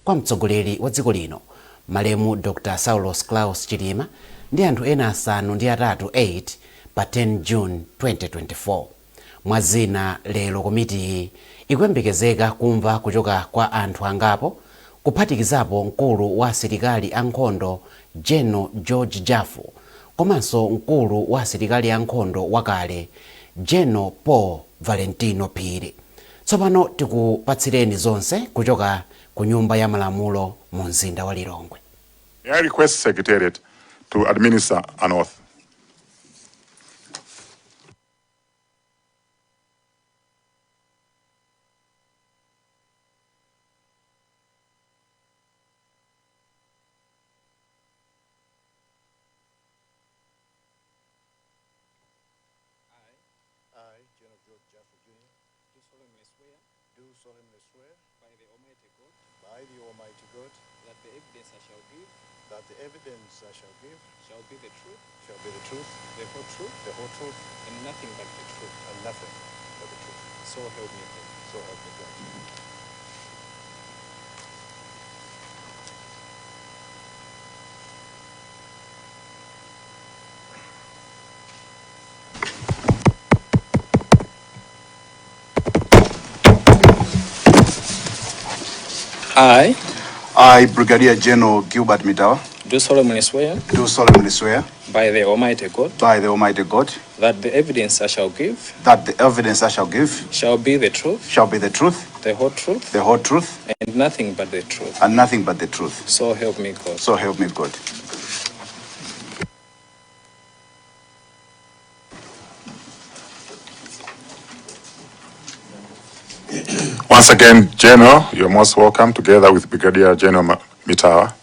kwa mtsogoleri wa dziko lino malemu Dr. Saulos Klaus Chilima ndi anthu ena asanu ndi atatu 8 pa 10 June 2024. Mwazina lero komiti ikuyembekezeka kumva kuchoka kwa anthu angapo kuphatikizapo mkulu wa asilikali ankhondo General George Jafu komanso mkulu wa asilikali ankhondo wakale General Paul Valentino Phiri. Tsopano tikupatsireni zonse kuchoka ku nyumba ya malamulo mu mzinda wa Lilongwe. I request Secretariat to administer an oath. I, General George Jaffa Jr., do solemnly swear by the Almighty God that the evidence I shall give shall be the truth, the whole truth, and nothing but the truth. So help me God. I, Brigadier General Gilbert Mitawa, Do solemnly swear by the Almighty God, that the evidence I shall give shall be the truth, the whole truth, and nothing but the truth. So help me God. Once again, General, you're most welcome together with Brigadier General Mitawa.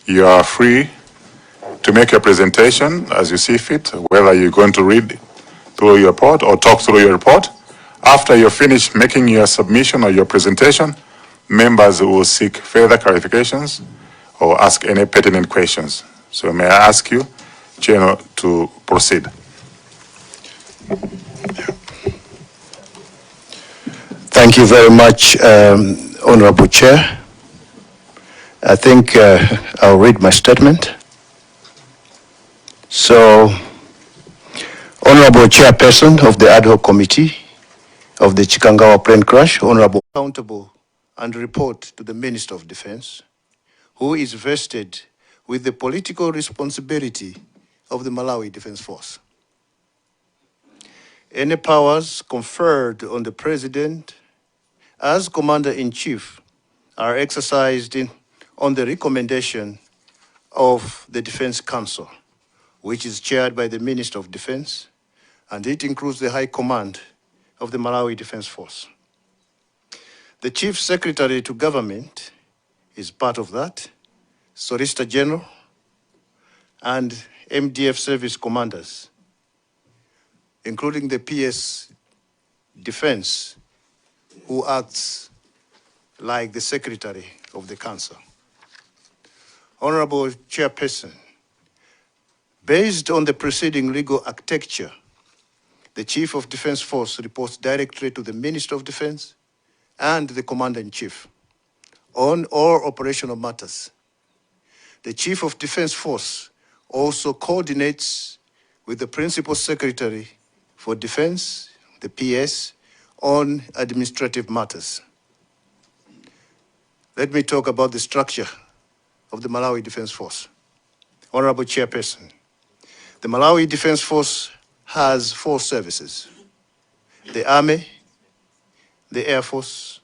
You are free to make your presentation as you see fit, whether you're going to read through your report or talk through your report. After you're finished making your submission or your presentation, members will seek further clarifications or ask any pertinent questions. So may I ask you, General, to proceed. Thank you very much, Honorable Chair. I think I'll read my statement. So, Honorable Chairperson of the Ad Hoc Committee of the Chikangawa plane crash, Honorable accountable and report to the Minister of Defense, who is vested with the political responsibility of the Malawi Defense Force. Any powers conferred on the President as Commander-in-Chief are exercised on the recommendation of the Defense Council, which is chaired by the Minister of Defense, and it includes the High Command of the Malawi Defense Force. The Chief Secretary to Government is part of that, Solicitor General, and MDF service commanders, including the PS Defense, who acts like the Secretary of the Council. Honorable Chairperson, based on the preceding legal architecture, the Chief of Defense Force reports directly to the Minister of Defense and the Commander-in-Chief on all operational matters. The Chief of Defense Force also coordinates with the Principal Secretary for Defense, the PS, on administrative matters. Let me talk about the structure of the Malawi Defense Force. Honorable Chairperson, the Malawi Defense Force has 4 services: the Army, the Air Force,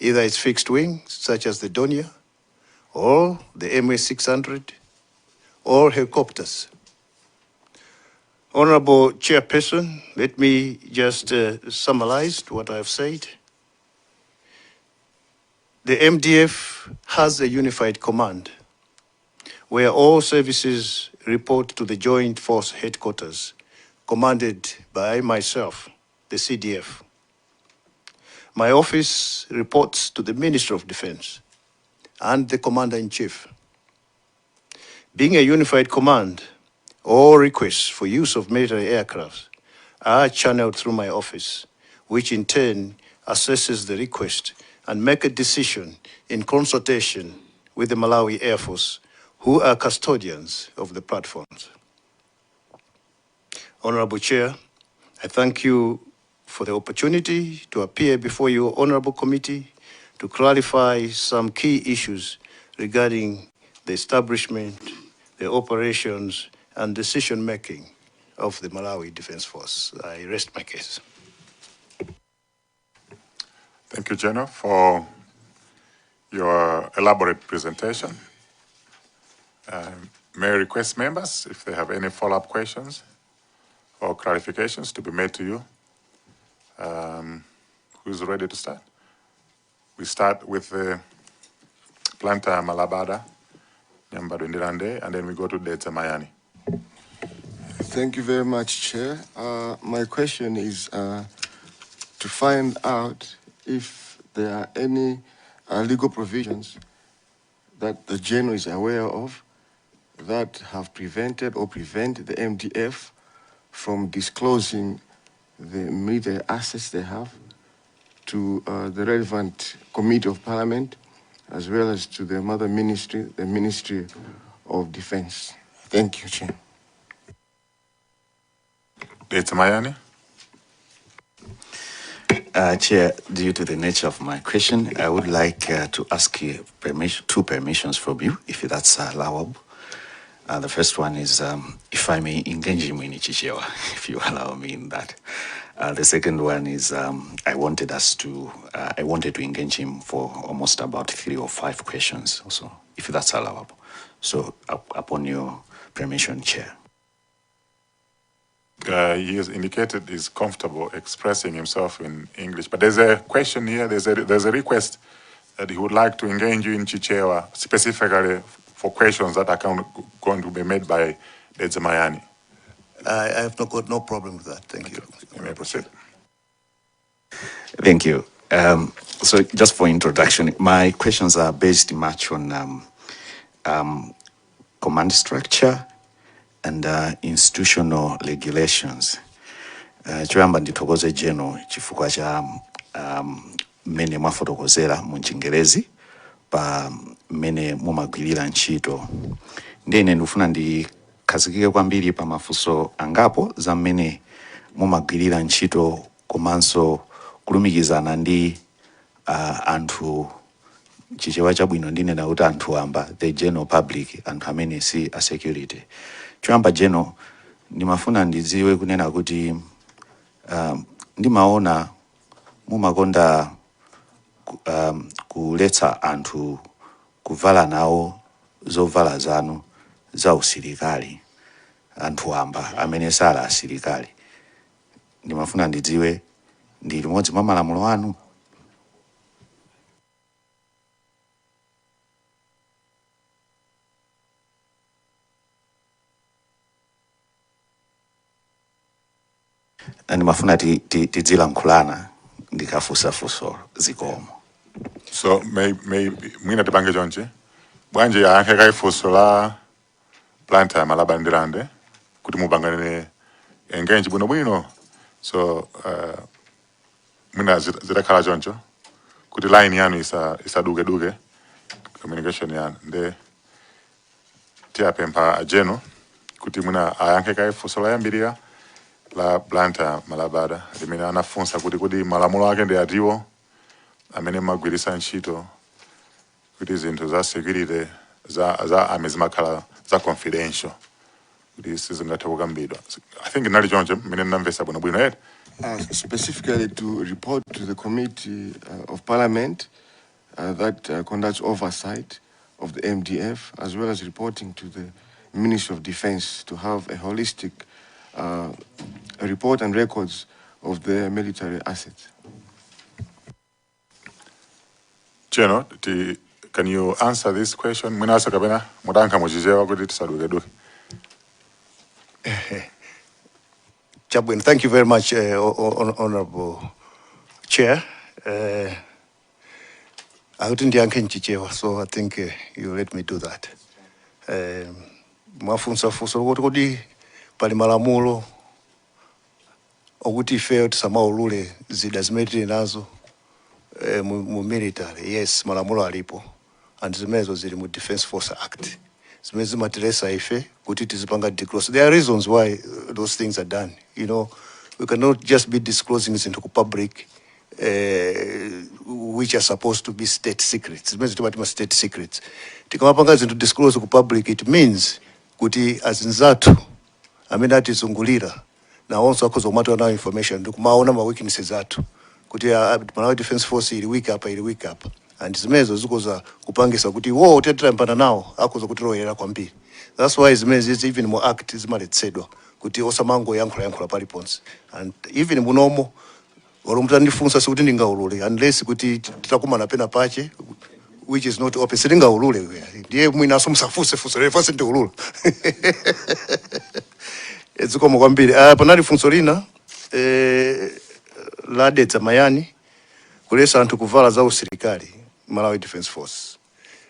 either its fixed wing, such as the Donia, or the MA-600, or helicopters. Honorable Chairperson, let me just summarize what I have said. The MDF has a unified command where all services report to the Joint Force Headquarters, commanded by myself, the CDF. My office reports to the Minister of Defense and the Commander-in-Chief. Being a unified command, all requests for use of military aircraft are channeled through my office, which in turn assesses the request and make a decision in consultation with the Malawi Air Force, who are custodians of the platforms. Honorable Chair, I thank you for the opportunity to appear before your honorable committee to clarify some key issues regarding the establishment, the operations, and decision-making of the Malawi Defense Force. I rest my case. Thank you, General, for your elaborate presentation. May I request members, if they have any follow-up questions or clarifications to be made to you. Who's ready to start? We start with the Planta Malabada, Nyambado Ndirande, and then we go to Deta Mayani. Thank you very much, Chair. My question is to find out if there are any legal provisions that the General is aware of that have prevented or prevent the MDF from disclosing the military assets they have to the relevant Committee of Parliament, as well as to the mother ministry, the Ministry of Defense. Thank you, Chair. Deta Mayani. Chair, due to the nature of my question, I would like to ask you two permissions from you, if that's allowable. The first one is if I may engage him in Chichewa, if you allow me in that. The second one is I wanted to engage him for almost about 3 or 5 questions also, if that's allowable. So upon your permission, Chair. He has indicated he's comfortable expressing himself in English, but there's a question here, there's a request that he would like to engage you in Chichewa, specifically for questions that are going to be made by Deta Mayani. I have got no problem with that. Thank you. You may proceed. Thank you. So just for introduction, my questions are based much on command structure and institutional regulations. Choyamba ndithokoze General chifukwa cha mmene mwafotokozera mu Chingerezi pa mmene mumagwirira ntchito. Ndine ndifuna ndikhazikike kwambiri pa mafunso angapo za mmene mumagwirira ntchito komanso kulumikizana ndi anthu chichewa chabwino ndine na kuti anthu amba the general public, anthu amene si a security. Choyamba General, ndimafuna ndidziwe kunena kuti ndimaona mumakonda kuletsa anthu kuvala nawo zovala zanu za usilikali, anthu amba amene sala asilikali. Ndimafuna ndidziwe ndi limodzi mwa malamulo anu. Ndimafuna tidzilankhulana ndikafusafuso zikomo. So mwina tipange chonchi bwanje yankhe kaifunso la Planta Malabandirande kuti mupangane engage bwino. So mwina zitakhala choncho kuti line yanu isaduke communication yanu nde tiyapempha General kuti mwina ayankhe kaifunso la yambirira la Planta Malabada limene anafunsa kuti malamulo ake ndi atiwo amene magwirisa ntchito kuti zinthu za security za army zimakhala za confidential kuti sizingathe kukambidwa. I think nali choncho mmene ndamvesa bwino. Specifically to report to the Committee of Parliament that conducts oversight of the MDF, as well as reporting to the Ministry of Defense to have a holistic report and records of the military assets. General, can you answer this question? Mwinasa kapena mudanka muchichewa kuti tisaduke. Chabwin, thank you very much, Honorable Chair. I wouldn't yanke nchichewa, so I think you let me do that. Mafunsa kuti pali malamulo okuti ife tisamawulule zida zimene tili nazo mu military. Yes, malamulo alipo. And zimenezo zili mu Defense Force Act. Zimene zimatiresa ife kuti tizipanga disclose. There are reasons why those things are done. You know, we cannot just be disclosing this into public, which are supposed to be state secrets. Zimene zitumatima state secrets. Tikamapanga zinthu disclose ku public, it means kuti azinzatu amene atizungulira na also akhoza kumatwa nawo information ndikumaona ma weaknesses athu kuti Malawi Defense Force ili weak up and zimenezo zikoza kupangisa kuti wo utetera mpana nawo akhoza kutiroyera kwambiri. That's why zimene even more act zimaletsedwa kuti osamango yankhula paliponse, and even munomo olumtandifunsa sikuti ndingaulule unless kuti titakumana pena pache which is not open. Sindingaulule ndiye mwina asomsafuse fuse ndiulula. Ezikomo kwambiri. Panali funso lina ladetsa mayani kulesa anthu kuvala za usilikali Malawi Defense Force.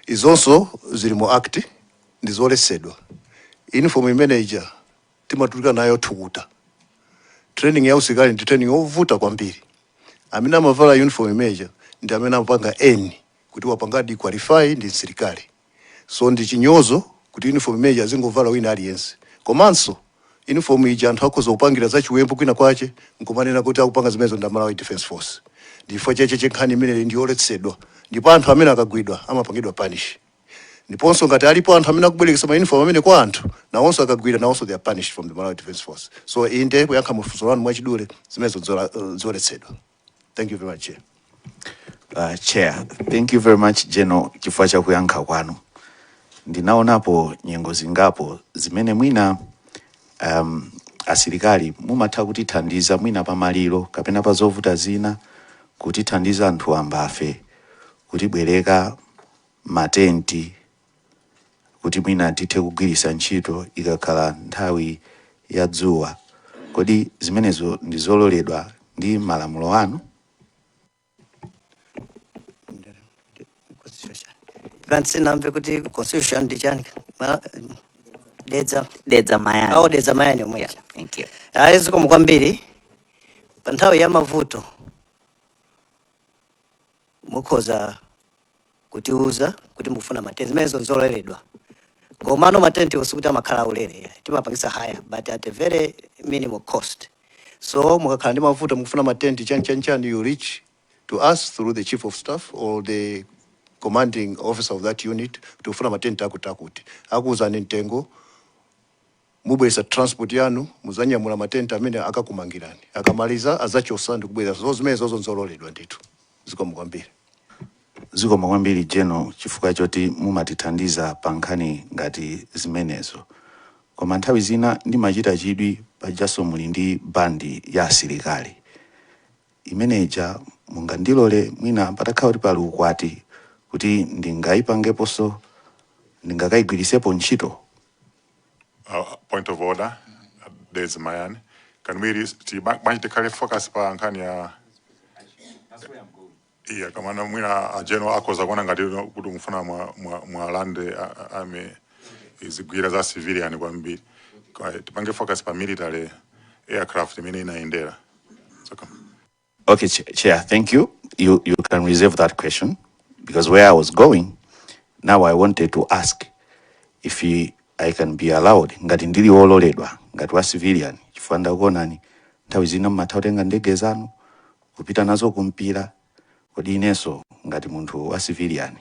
Izonso zili mu act ndizolesedwa. Uniform manager timatulika nayo thukuta. Training ya usilikali ndi training yovuta kwambiri. Amene amavala uniform manager ndi amene amapanga kuti wapangadi qualify ndi usilikali. So ndi chinyozo kuti uniform manager zingovala wina aliyense. Komanso uniform ija anthu akhoza kupangira za chiwembu kwina kwache nkumanena kuti akupanga zimenezo ndi Malawi Defense Force. Ndifo cheche nkhani imene ndiyoletsedwa. Ndipo anthu amene akagwidwa amapangidwa punish. Ndiponso ngati alipo anthu amene akubwerekesa ma uniform amene kwa anthu nawonso akagwidwa nawonso they are punished from the Malawi Defense Force. So inde kuyankha mufunso wanu mwachidule zimenezo zoletsedwa. Thank you very much, Chair. Chair, thank you very much, General, chifukwa cha kuyankha kwanu. Ndinaonapo nyengo zingapo zimene mwina asilikali mumatha kutithandiza mwina pamaliro kapena pa zovuta zina, kutithandiza anthu ambafe, kutibwereka matenti, kuti mwina tithe kugwiritsa ntchito ikakhala nthawi ya dzuwa. Kodi zimenezo ndizololedwa ndi malamulo anu? Sinamve kuti constitution ndi chani Dedza mayani. Oh, dedza mayani omwe. Thank you. Zikomo kwambiri. Pa nthawi ya mavuto mukhoza kutiuza kuti mufuna matenti zimenezo nzololedwa. Komano matenti osikuti amakhala ulere timapangisa higher but at a very minimal cost. So mukakhala ndi mavuto mukufuna matenti chani you reach to us through the chief of staff or the commanding officer of that unit to funa matenti akutakuti akuzani ntengo mubweza transport yanu muzanyamula matenti amene akakumangirani akamaliza azachosa ndikubweza so zimenezo nzololedwa ndithu. Zikomo kwambiri. Zikomo kwambiri General chifukwa choti mumatithandiza pa nkhani ngati zimenezo. Koma nthawi zina ndimachita chidwi pajaso muli ndi bandi ya asilikali imeneja mungandilole mwina patakhala kuti pali ukwati kuti ndingaipangeponso ndingakaigwirisepo ntchito. Point of order, there's Mayan. Can we tikale focus pa nkhani ya iya kama na mwina general akoza kuona ngati kuti mfuna mwalande ame izigwira za civilian kwambiri. Tipange focus pa military aircraft imene inaendera. Okay, Chair, thank you. You can reserve that question because where I was going, now I wanted to ask if I can be allowed ngati ndili ololedwa ngati wa civilian chifanda kuonani nthawi zina mmatautenga ndege zanu kupita nazo kumpira. Kodi ineso ngati munthu wa civilian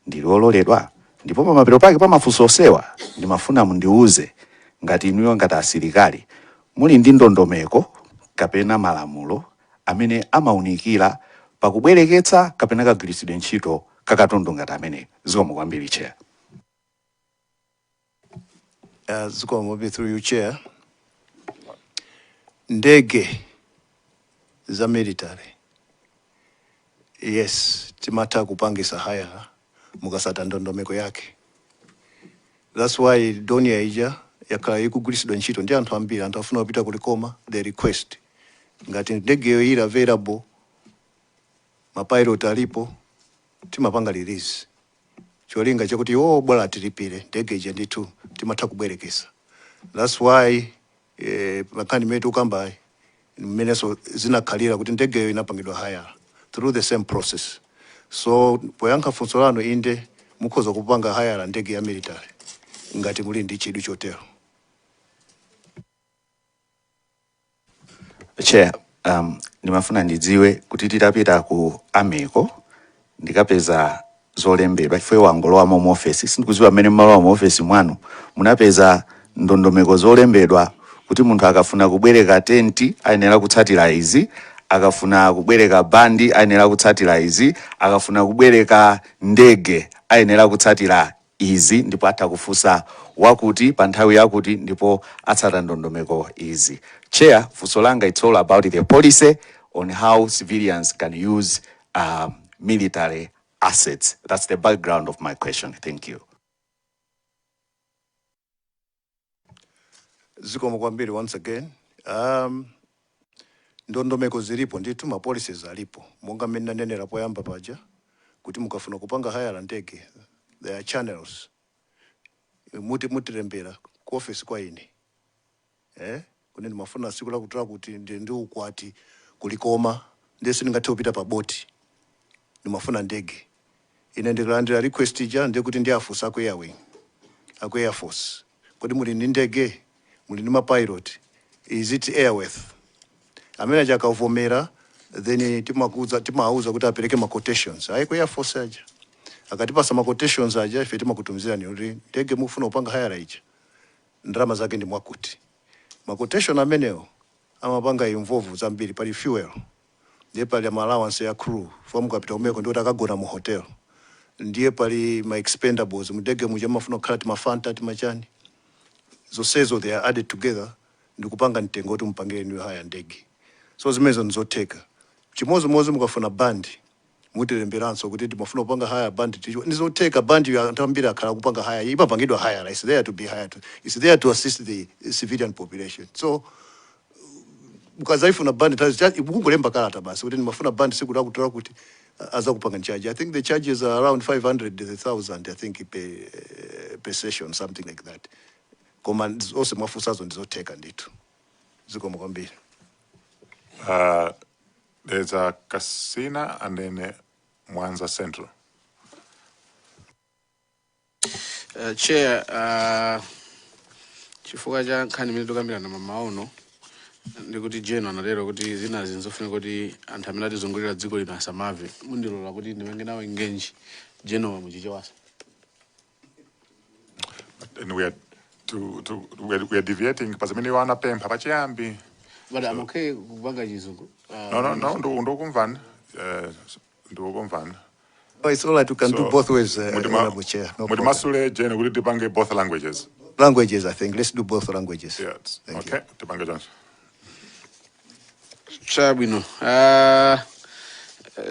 ndili ololedwa ndipo pamapero pake pamafunso osewa ndimafuna mundiuze ngati inuyo ngati asilikali muli ndi ndondomeko kapena malamulo amene amaunikira pakubwereketsa kapena kagwiritsidwe ntchito kakatundu ngati amene. Zikomo kwambiri Chair. Zikomo through you, Chair. Ndege za military. Yes, timata kupangisa haya mukasata ndondomeko yake. That's why donia ija yakala ikugwiritsidwa ntchito ndi anthu ambiri anthu afuna kupita kulikoma they request ngati ndege yo ili available mapilot alipo timapanga release cholinga chakuti bwala tilipire ndege ija ndithu timatha kubwerekesa. That's why makani metu kamba mmeneso zinakhalira kuti ndege yo inapangidwa haya through the same process. So poyankha funso lanu inde mukhoza kupanga hire ndege ya military ngati muli ndi chidwi chotero. Chair, nimafuna ndidziwe kuti titapita ku ameko ndikapeza zolembedwa chifukwa wangolowamo mu office sindikudziwa mmene mmalowa mu office mwanu munapeza ndondomeko zolembedwa kuti munthu akafuna kubwereka tenti ayenera kutsatira izi, akafuna kubwereka bandi ayenera kutsatira izi, akafuna kubwereka ndege ayenera kutsatira izi, ndipo atha kufunsa wakuti pa nthawi yakuti ndipo atsata ndondomeko izi. Chair, funso langa it's all about the policy on how civilians can use military assets. That's the background of my question. Thank you. Zikomo kwambiri once again. Ndondomeko zilipo nditu ma policies alipo. Monga mmene nanenera poyamba paja kuti mukafuna kupanga hire ndege, there are channels. Mutirembera ku office kwa ine. Kune ndimafuna siku la kutola kuti ndi ukwati kulikoma ndesi ndingathe kupita pa boti. Ndimafuna ndege. Ine ndikulandira request ija ndikuti ndiafusa ku Air Force. Kodi muli ndi ndege, muli ndi ma pilot, is it airworthy? Amene aja akavomera then timauza kuti apereke ma quotations. Ayi ku Air Force aja. Akatipasa ma quotations aja ife timakutumizira ni kuti ndege mufuna upanga hire ija. Ndrama zake ndi mwakuti. Ma quotation amenewo amapanga involve zambiri pali fuel. Ndiye pali ma allowance ya crew fomu kapita umeko ndiye akagona mu hotel. Ndiye pali ma expendables mudege muja mafuna kukhala timafanta timachani. Zonsezo they are added together ndikupanga mtengo kuti mpangire ni hire ndege. So zimezo nzoteka. Chimozi mukafuna bandi mutilemberanso kuti timafuna kupanga hire bandi ndizoteka bandi ya ntambira akhala kupanga hire imapangidwa hire, is there to be hired, is there to assist the civilian population. So mukazaifuna bandi kungolemba kalata basi kuti ndimafuna bandi siku lakutola kuti aza kupanga charge. I think the charges are around 500,000 I think per session, something like that. Koma ose mwafusazo ndizoteka nditu. Zikomo kwambiri. There's a Kasina and then Mwanza Central. Chair, chifukwa cha nkhani imene tikambirana mamaono ndikuti Jeno analero kuti zina zinzofuna kuti anthu amene atizungulira dziko lino asamave mundilola kuti ndimenge nawo engage Jeno muchichewasa. And we are deviating because many wana pempa pachiyambi. But I'm okay kupanga chizungu. No, ndokumvana. Ndokumvana. Oh, it's all right, you can do both ways, Honorable Chair. No problem. Masule Jane, will it depend both languages? Languages, I think. Let's do both languages. Yes. Thank Okay. Tupanga Johnson. Chabino.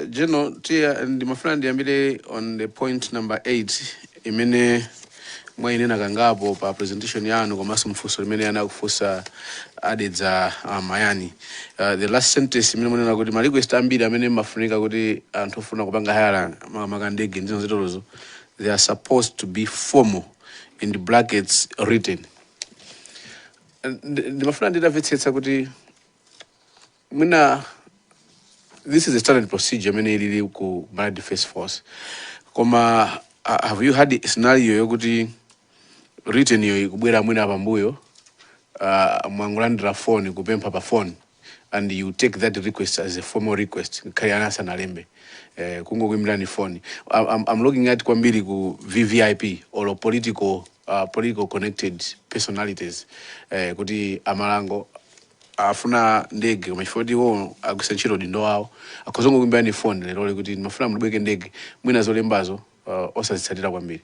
Jeno, tia ndimafuna ndiambile on the point number 8 imene mwainena kangapo pa presentation yanu komanso mfuso limene yana kufusa adedza mayani. The last sentence imene mwanena kuti request ambiri amene mafunika kuti anthu ofuna kupanga hire makandege ndizo zitolozo, they are supposed to be formal, in the brackets written. Ndimafuna ndidamvetsetsa kuti mwina this is a standard procedure imene ilili ku Malawi Defense Force. Koma have you had a scenario yokuti written yo kubwera mwina pambuyo mwangulandira phone kupempha pa phone and you take that request as a formal request kaya anasa nalembe kungo kuimlani phone. I'm looking at kwambiri ku VVIP or political connected personalities kuti amalango afuna ndege machifoti wo akusenchiro dindo wao akozongo kuimbani phone lero kuti mafuna mlibweke ndege mwina zolembazo osazitsatira kwambiri.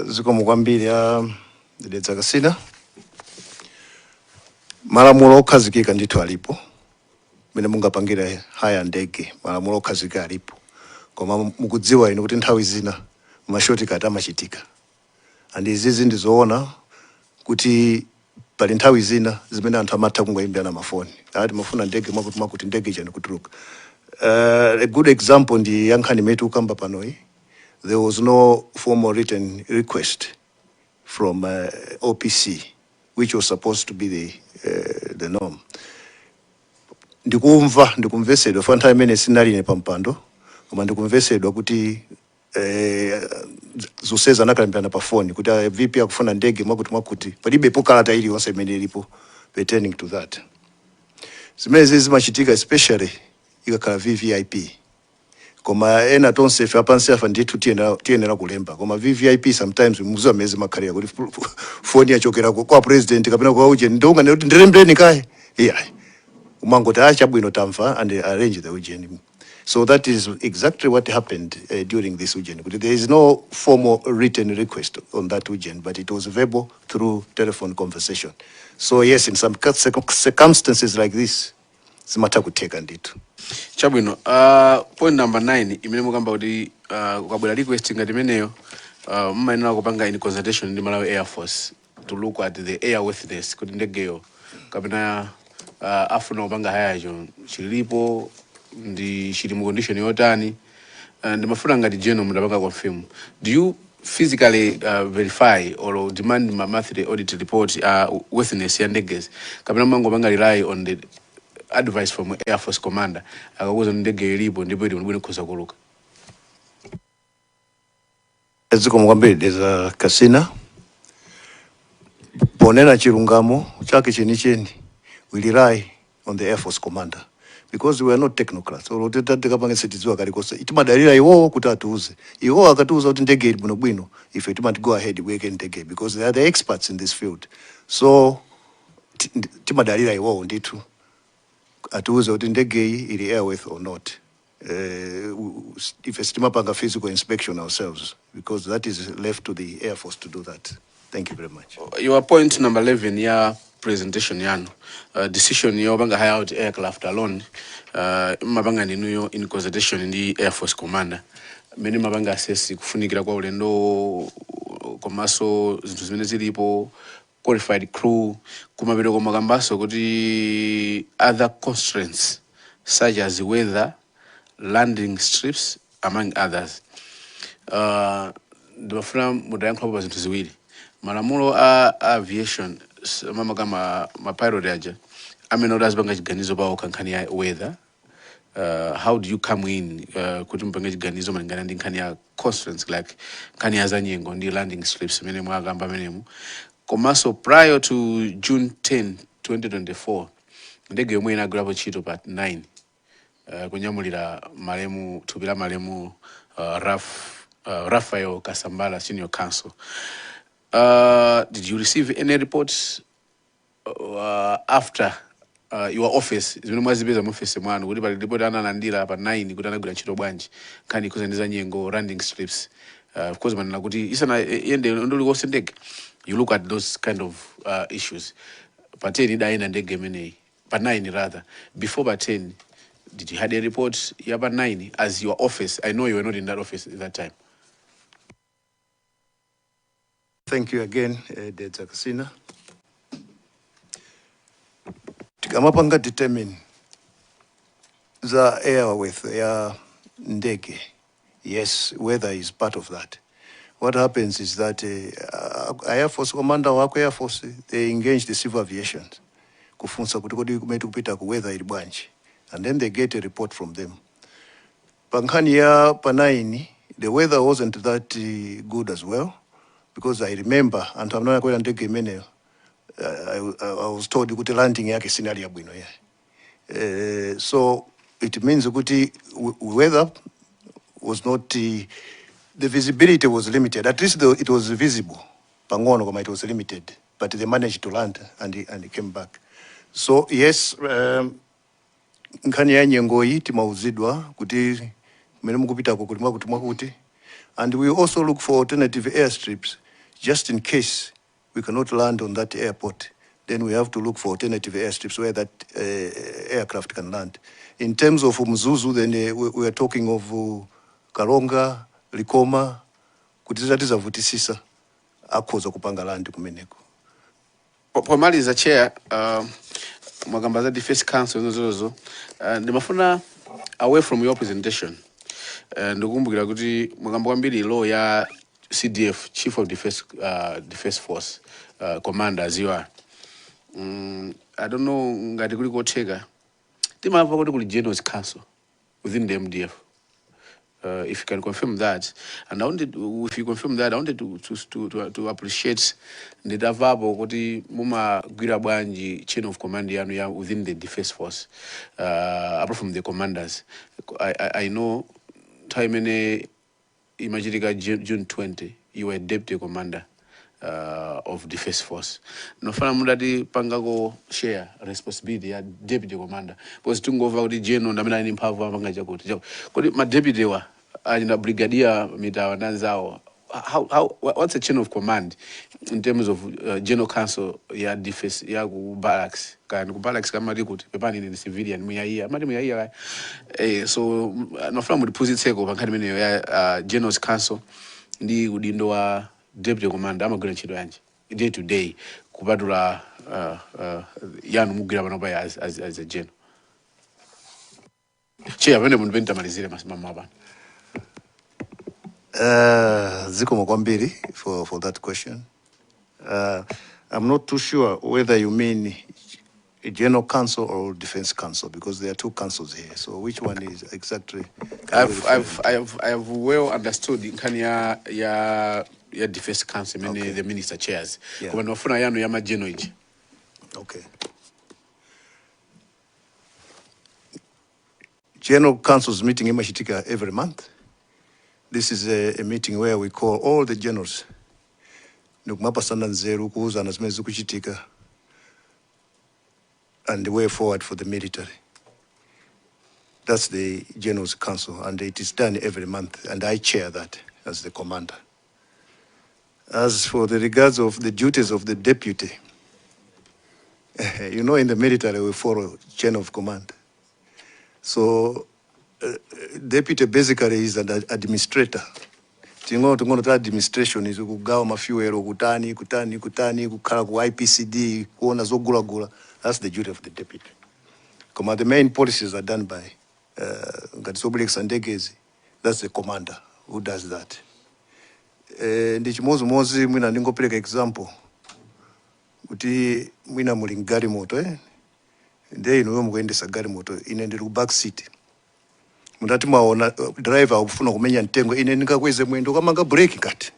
Zikomo kwambiri ndidetsa Kasina. Malamulo okhazikika ndithu alipo. Mene mungapangira hire ndege, malamulo okhazikika alipo. Koma mukudziwa ino kuti nthawi zina mashoti kata machitika. And izizi ndizoona kuti pali nthawi zina zimene anthu amatha kungoyimbirana mafoni. Ati mafuna ndege mwakuti ndege ija ndikutuluka. A good example ndi yankhani metu kamba panoi. There was no formal written request from OPC, which was supposed to be the norm. ndikumvesedwa fa nthawi imene sinaline pampando koma ndikumvesedwa kuti zonsezi anakalambirana pa phone kuti VP akufuna ndege mwakuti palibepo kalata iliyonse imene ilipo pertaining to that. Zimene zimachitika especially ikakhala VVIP koma ena tonse fe apansi afa ndithu tiyenera kulemba koma VVIP sometimes muziwa mezi makhalira kuti phone yachokera kwa president kapena kwa uje ndonga kuti ndirembeni kaye umangoti achabwino tamva and arrange the ujeni. So that is exactly what happened during this ujen. There is no formal written request on that ujen, but it was verbal through telephone conversation. So yes, in some circumstances like this, zimata kuteka nditu. Chabwino, point number 9, imene mukamba kuti ukabwera request ngati imeneyo mmayenera kupanga in consultation ndi Malawi Air Force to look at the airworthiness kuti ndegeyo kapena afuna kupanga hayacho chilipo ndi chili mu condition yotani ndimafuna ngati general mudapanga confirm. Do you physically verify or demand my monthly audit report worthiness ya ndeges kapena mangopanga rely on the advice from Air Force commander akakuza ndege ilipo ndipo ili mbona kukosa kuluka? Eziko mwambie deza kasina ponena chilungamo chake cheni we rely on the Air Force commander because we are not technocrats. Or kapanga setiziwa kalikosa itimadalira iwo kuti atuuze iwo akatuuza kuti ndege ili bwino if it might go ahead we can ndege because they are the experts in this field. So timadalira iwo nditu atuuze kuti ndege ili airworthy or not. If estimapanga physical inspection ourselves because that is left to the Air Force to do that. Thank you very much. Your point number 11 ya presentation yano decision yo banga hire out aircraft alone mabanga ndinuyo in consultation ndi Air Force commander mene mabanga assess kufunikira kwa ulendo komaso zinthu zimene zilipo qualified crew kumapita kwa makambaso kuti other constraints such as weather, landing strips among others. Ndibafuna mudayankha pa zinthu ziwiri. Malamulo a aviation mama kama pilot aja amene odazipanga chiganizo pawo kankhani ya weather. How do you come in kuti mpanga chiganizo malingana ndi nkhani ya constraints like nkhani ya zanyengo ndi landing strips mene mwakamba menemu. Komaso prior to June 10, 2024 ndege yomwe inagulapo ntchito pa 9 kunyamulira malemu tupila malemu Rafael Kasambala Senior Counsel. Did you receive any reports after your office? Zimene mwazipeza mu office mwanu kuti pali report analandira pa 9 kuti anagula ntchito bwanji nkhani kuzandiza nyengo landing strips. Of course manena kuti isana yende ndoli wose ndege you look at those kind of issues. Pa 10 idaina ndege imeneyi pa 9 rather before pa 10 did you had a report ya pa 9 as your office? I know you were not in that office at that time. Thank you again, Dr. Kasina. Tikamapanga determine the airworthy ndege. Yes, weather is part of that. What happens is that Air Force commander wako Air Force they engage the civil aviation kufunsa kuti kodi kumeti kupita ku weather ili bwanji and then they get a report from them. Pankhani ya panaini the weather wasn't that good as well because I remember and I'm not going to take a minute. I was told kuti landing yake sinali ya bwino ya. So it means kuti weather was not the visibility was limited. At least it was visible. Pangono kama it was limited, but they managed to land and he came back. So yes, nkhani ya nyengo hii timauzidwa kuti mene mukupita kuti and we also look for alternative airstrips just in case we cannot land on that airport. Then we have to look for alternative airstrips where that aircraft can land. In terms of Mzuzu, then we are talking of Karonga, Likoma, kutizatiza vutisisa akhoza kupanga land kumeneko. Pomaliza chair mwagambaza defense council zozo ndimafuna away from your presentation ndikumbukira kuti mwagamba kwambiri law ya CDF Chief of Defense Force Commander as you are. I don't know ngati kuli kotheka timamva kuti kuli General's Council within the MDF. If you can confirm that, and I wanted, if you confirm that, I wanted to appreciate the davabo kuti muma gwira bwanji chain of command yanu ya within the defense force, apart from the commanders. I know time in imaginika June 20, you were deputy commander of defense force. Nofana mudati pangako share responsibility ya deputy commander. Because tungova kuti general ndamina ni mphamvu amanga chakuti. Kodi ma deputy wa na brigadier mitawa nanzao. What's the chain of command in terms of general council ya defense ya ku barracks? Kan ku barracks kama kuti pepani ni civilian muyaiya. Mati muyaiya. So nofana mudipuzi tseko pankani mene ya general's council ndi udindo wa deputy commander amagwira ntchito yanji day to day kupatula yanu mugwira pano pa as a general. Chair pene mundu pentamalizire masimama apa. Zikomo kwambiri for that question. I'm not too sure whether you mean a general council or defense council, because there are two councils here. So which one is exactly? I have well understood in Kenya ya defense council, many Okay. the minister chairs. Yeah. Kwa nafuna yanu ya general. Okay. General Council's meeting in Mashitika every month. This is a meeting where we call all the generals. Nukumapasana nzeru kuuza na zimene zikuchitika and the way forward for the military. That's the General's Council, and it is done every month, and I chair that as the commander. As for the regards of the duties of the deputy, you know, in the military we follow chain of command. So, deputy basically is an administrator. Tingono administration is kugawa mafuero kutani kukhala ku IPCD kuona zogulagula. That's the duty of the deputy. The main policies are done by Ngatisobulek Sandegezi. That's the commander who does that. Ndichimozi mwina ndingopeleka example. Kuti mwina muli ngari moto Nde ino mukuendesa gari moto inendera ku back seat. Mundati maona driver akufuna kumenya ntengo ine ndingakweze mwendo kamanga brake kati.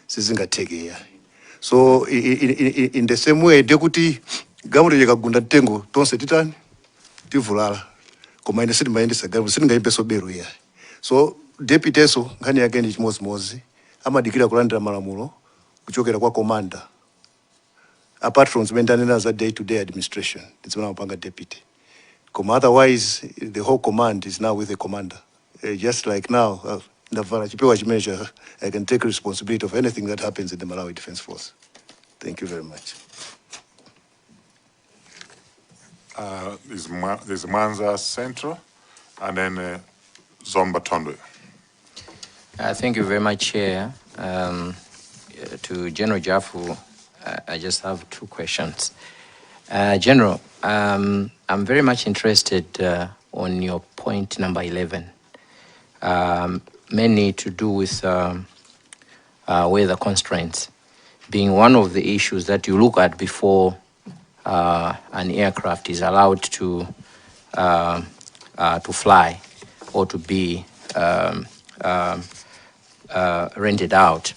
Sizingatekeya. So in the same way kuti gamulo yakagunda ntengo tonse titani tivulala. Koma ine sitimayendesa gari sitingayimbeso bero ya. So deputy so nkhani yake ndi chimodzimodzi amadikira kulandira malamulo kuchokera kwa commander. Apart from zimene za day-to-day administration, it's when I'm deputy. Otherwise, the whole command is now with the commander. Just like now, I can take responsibility of anything that happens in the Malawi Defense Force. Thank you very much. There's Mwanza Central, and then Zomba Tondwe. Thank you very much, Chair. To General Jafu, I just have two questions. General, I'm very much interested on your point number 11, mainly to do with weather constraints, being one of the issues that you look at before an aircraft is allowed to fly or to be rented out.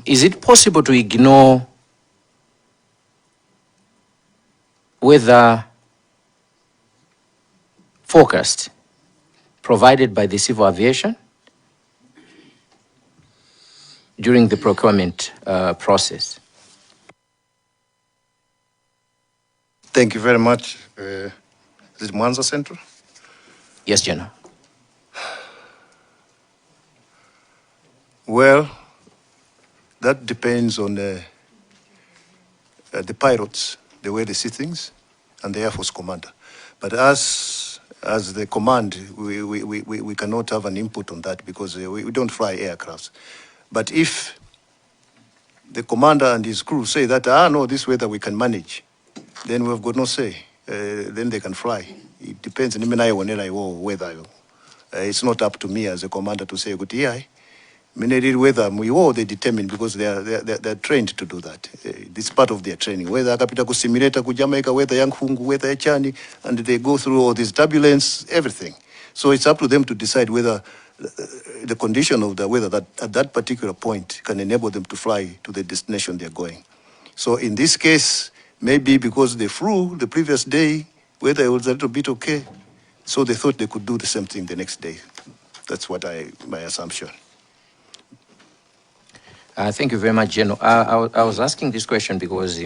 Is it possible to ignore weather forecast provided by the civil aviation during the procurement process? Thank you very much. Is it Mwanza Central? Yes, General. Well, that depends on the pilots, the way they see things, and the Air Force commander. But as the command, we cannot have an input on that because we don't fly aircrafts. But if the commander and his crew say that, no, this weather we can manage, then we've got no say. Then they can fly. It depends on weather. It's not up to me as a commander to say, Mineri weather, they determine because they're trained to do that. This is part of their training. Whether akapita ku simulator ku Jamaica, whether yankhungu, whether chani, and they go through all this turbulence, everything. So it's up to them to decide whether the condition of the weather that at that particular point can enable them to fly to the destination they're going. So in this case, maybe because they flew the previous day, weather was a little bit okay, so they thought they could do the same thing the next day. That's my assumption. Thank you very much, General. I was asking this question because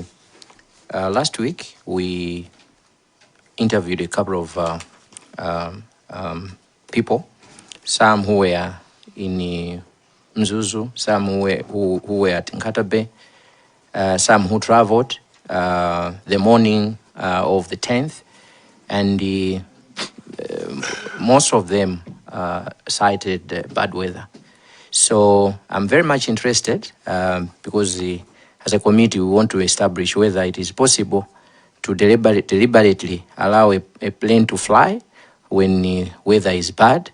last week we interviewed a couple of people, some who were in Mzuzu, some who were at Nkata Bay, some who traveled the morning of the 10th, and most of them cited bad weather. So I'm very much interested because as a committee we want to establish whether it is possible to deliberately allow a plane to fly when the weather is bad,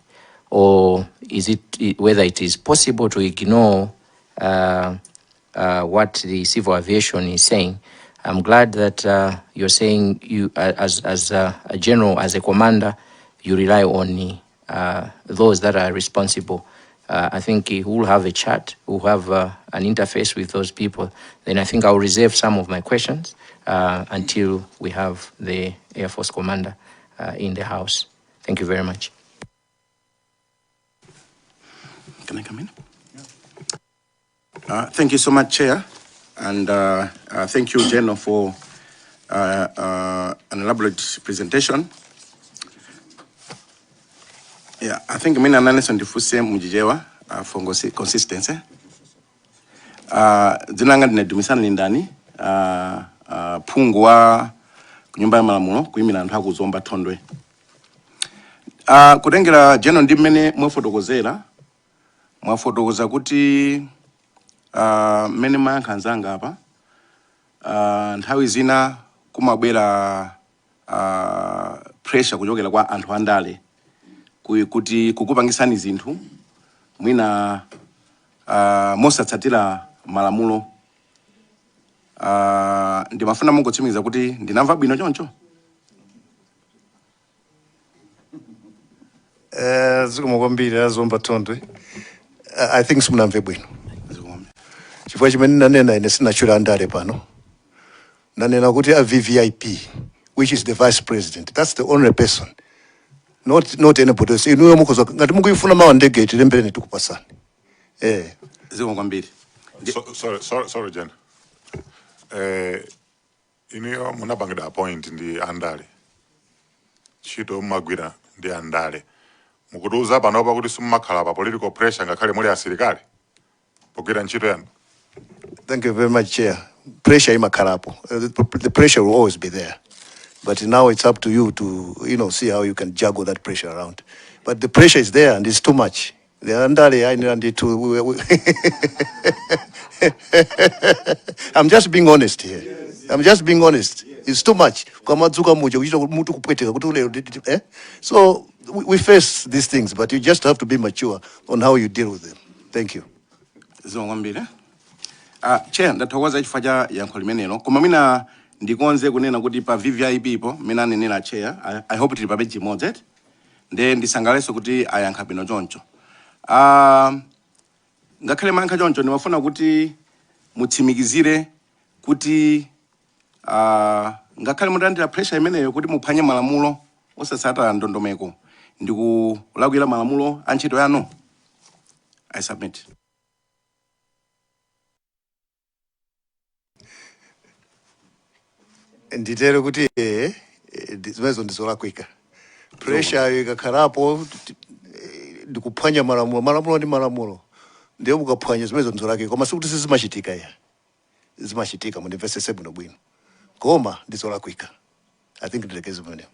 or is it whether it is possible to ignore what the civil aviation is saying. I'm glad that you're saying you, as a general, as a commander, you rely on those that are responsible. I think we'll have a chat, we'll have an interface with those people. Then I think I'll reserve some of my questions until we have the Air Force commander in the house. Thank you very much. Can I come in? Thank you so much, Chair. And thank you, General, for an elaborate presentation. Yeah, I think mina analysis on the fuse mujijewa for consistency. Zinanga dinedumisana lindani pungwa kunyumba ya malamulo kuimila anthu akuzomba thondwe. Kutengera General ndi mmene mwafotokoza kuti mmene mayankha anzanga apa nthawi zina kumabwera pressure kuchokera kwa anthu andale kuti kukupangisani zinthu mwina mosatsatira malamulo. Ndimafuna mungotsimikiza kuti ndinamva bwino choncho. Zikomokwambiri azomba thondwe. I think simunamve bwino. Chifukwa chimene nanena ine sinachula andale pano. Nanena kuti a VVIP, which is the vice president. That's the only person. Not anybody else. Inuyo mukoza ngati mukuyifuna mawa ndege itilembere tukupasani. Zikomokwambiri. Sorry, Jen. Inuyo munapangida point ndi andale. Chito magwira ndi andale. Mukutuza panopa kuti simumakhala pa political pressure ngakhale muli asilikali pogwira ntchito yanu. Thank you very much, Chair. Pressure imakhalapo. The pressure will always be there. But now it's up to you to, see how you can juggle that pressure around. But the pressure is there and it's too much. The andale I need to. I'm just being honest here. I'm just being honest. It's too much. So we face these things, but you just have to be mature on how you deal with them. Thank you. Chair, ndathokoza chifukwa cha yankho limenelo. Koma mina ndikonze kunena kuti pa VVIP po mina nenera Chair. I hope tili pa page imodzi. Then ndisangalenso kuti ayankha bwino choncho. Ngakhale mayankha choncho ndimafuna kuti mutsimikizire kuti ngakhale mutandira pressure imeneyo kuti muphwanye malamulo osatsata ndondomeko ndikulakwira malamulo a ntchito yanu. I submit. Nditero kuti zimezo ndizolakwika. Pressure ikakhalapo ndikuphwanya malamulo ndi malamulo. Ndiye mukaphwanya zimezo ndizolakwika. Koma sikuti sizimachitika ya. Zimachitika mundimvesese bwino. Koma ndizolakwika. I think ndilekeze mwenye.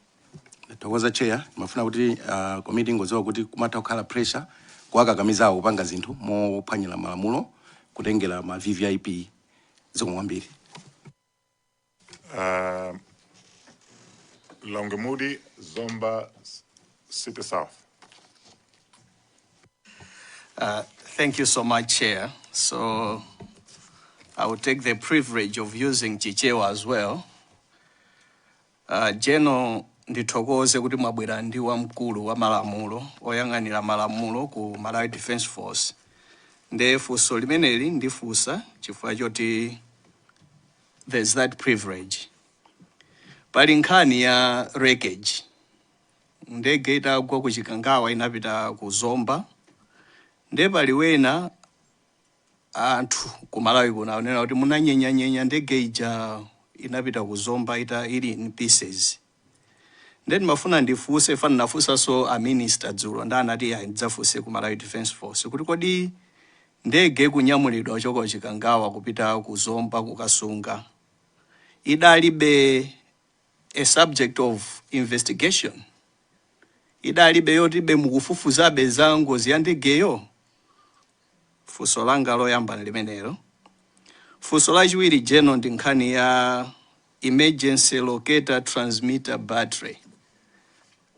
Ndatokoza Chair, mafuna kuti committee ngodziwa kuti kumatha kukhala pressure kuwakakamizawo kupanga zinthu mophwanyira malamulo kutengera ma VVIP zikomokwambiri. Longemudi, Zomba, City South. Thank you so much, Chair. So I will take the privilege of using Chichewa as well. General ndithokoze kuti mwabwera ndi wamkulu wa malamulo oyang'anira malamulo ku Malawi Defence Force. Nde funso limeneli ndifunsa chifukwa choti there's that privilege. Pali nkhani ya wreckage. Ndege itagwa ku Chikangawa inapita ku Zomba. Nde pali wena anthu ku Malawi kuno anena kuti munanyenya ndege ija inapita ku Zomba ili in pieces. Then mafuna ndifunse fana nafunsa so a minister dzulo ndanati ya ndizafuse ku Malawi Defence Force kuti kodi ndege kunyamulidwa choko ku Chikangawa kupita ku Zomba kukasunga idalibe a subject of investigation, idalibe yotibe mukufufuzabe za ngozi ya ndegeyo. Funso langa loyamba limenelo. Funso lachiwiri General ndi nkhani ya emergency locator transmitter battery.